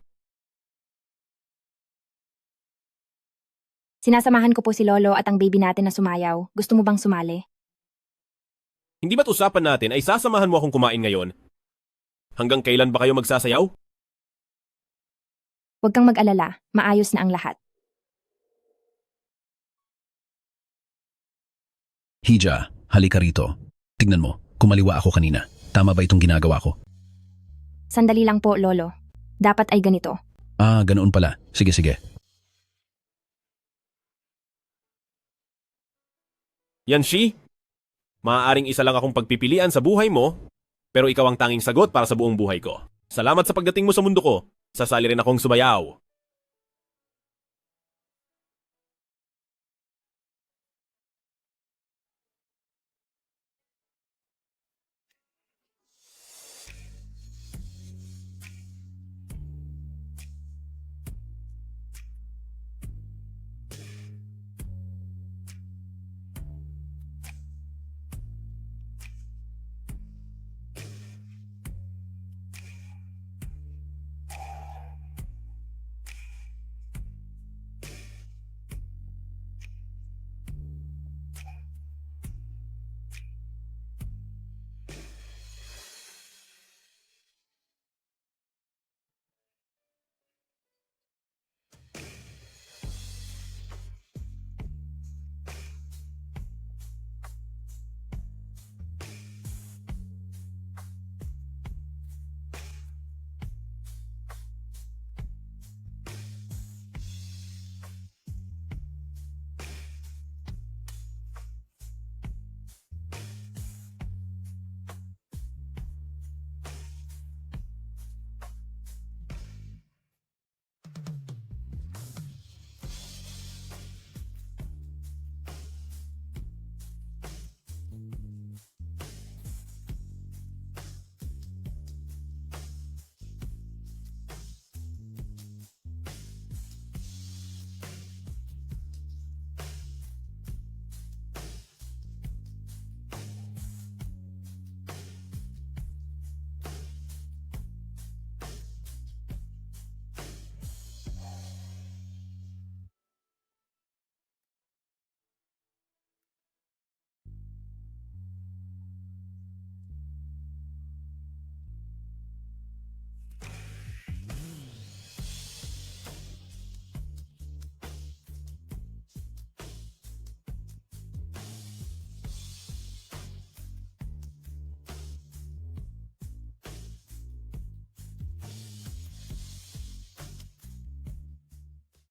Sinasamahan ko po si Lolo at ang baby natin na sumayaw. Gusto mo bang sumali? Hindi ba't usapan natin ay sasamahan mo akong kumain ngayon? Hanggang kailan ba kayo magsasayaw? Huwag kang mag-alala, maayos na ang lahat. Hija, halika rito. Tignan mo, kumaliwa ako kanina. Tama ba itong ginagawa ko? Sandali lang po, Lolo. Dapat ay ganito. Ah, ganoon pala. Sige, sige. Yan, Shi? Maaaring isa lang akong pagpipilian sa buhay mo, pero ikaw ang tanging sagot para sa buong buhay ko. Salamat sa pagdating mo sa mundo ko. Sasali rin akong sumayaw.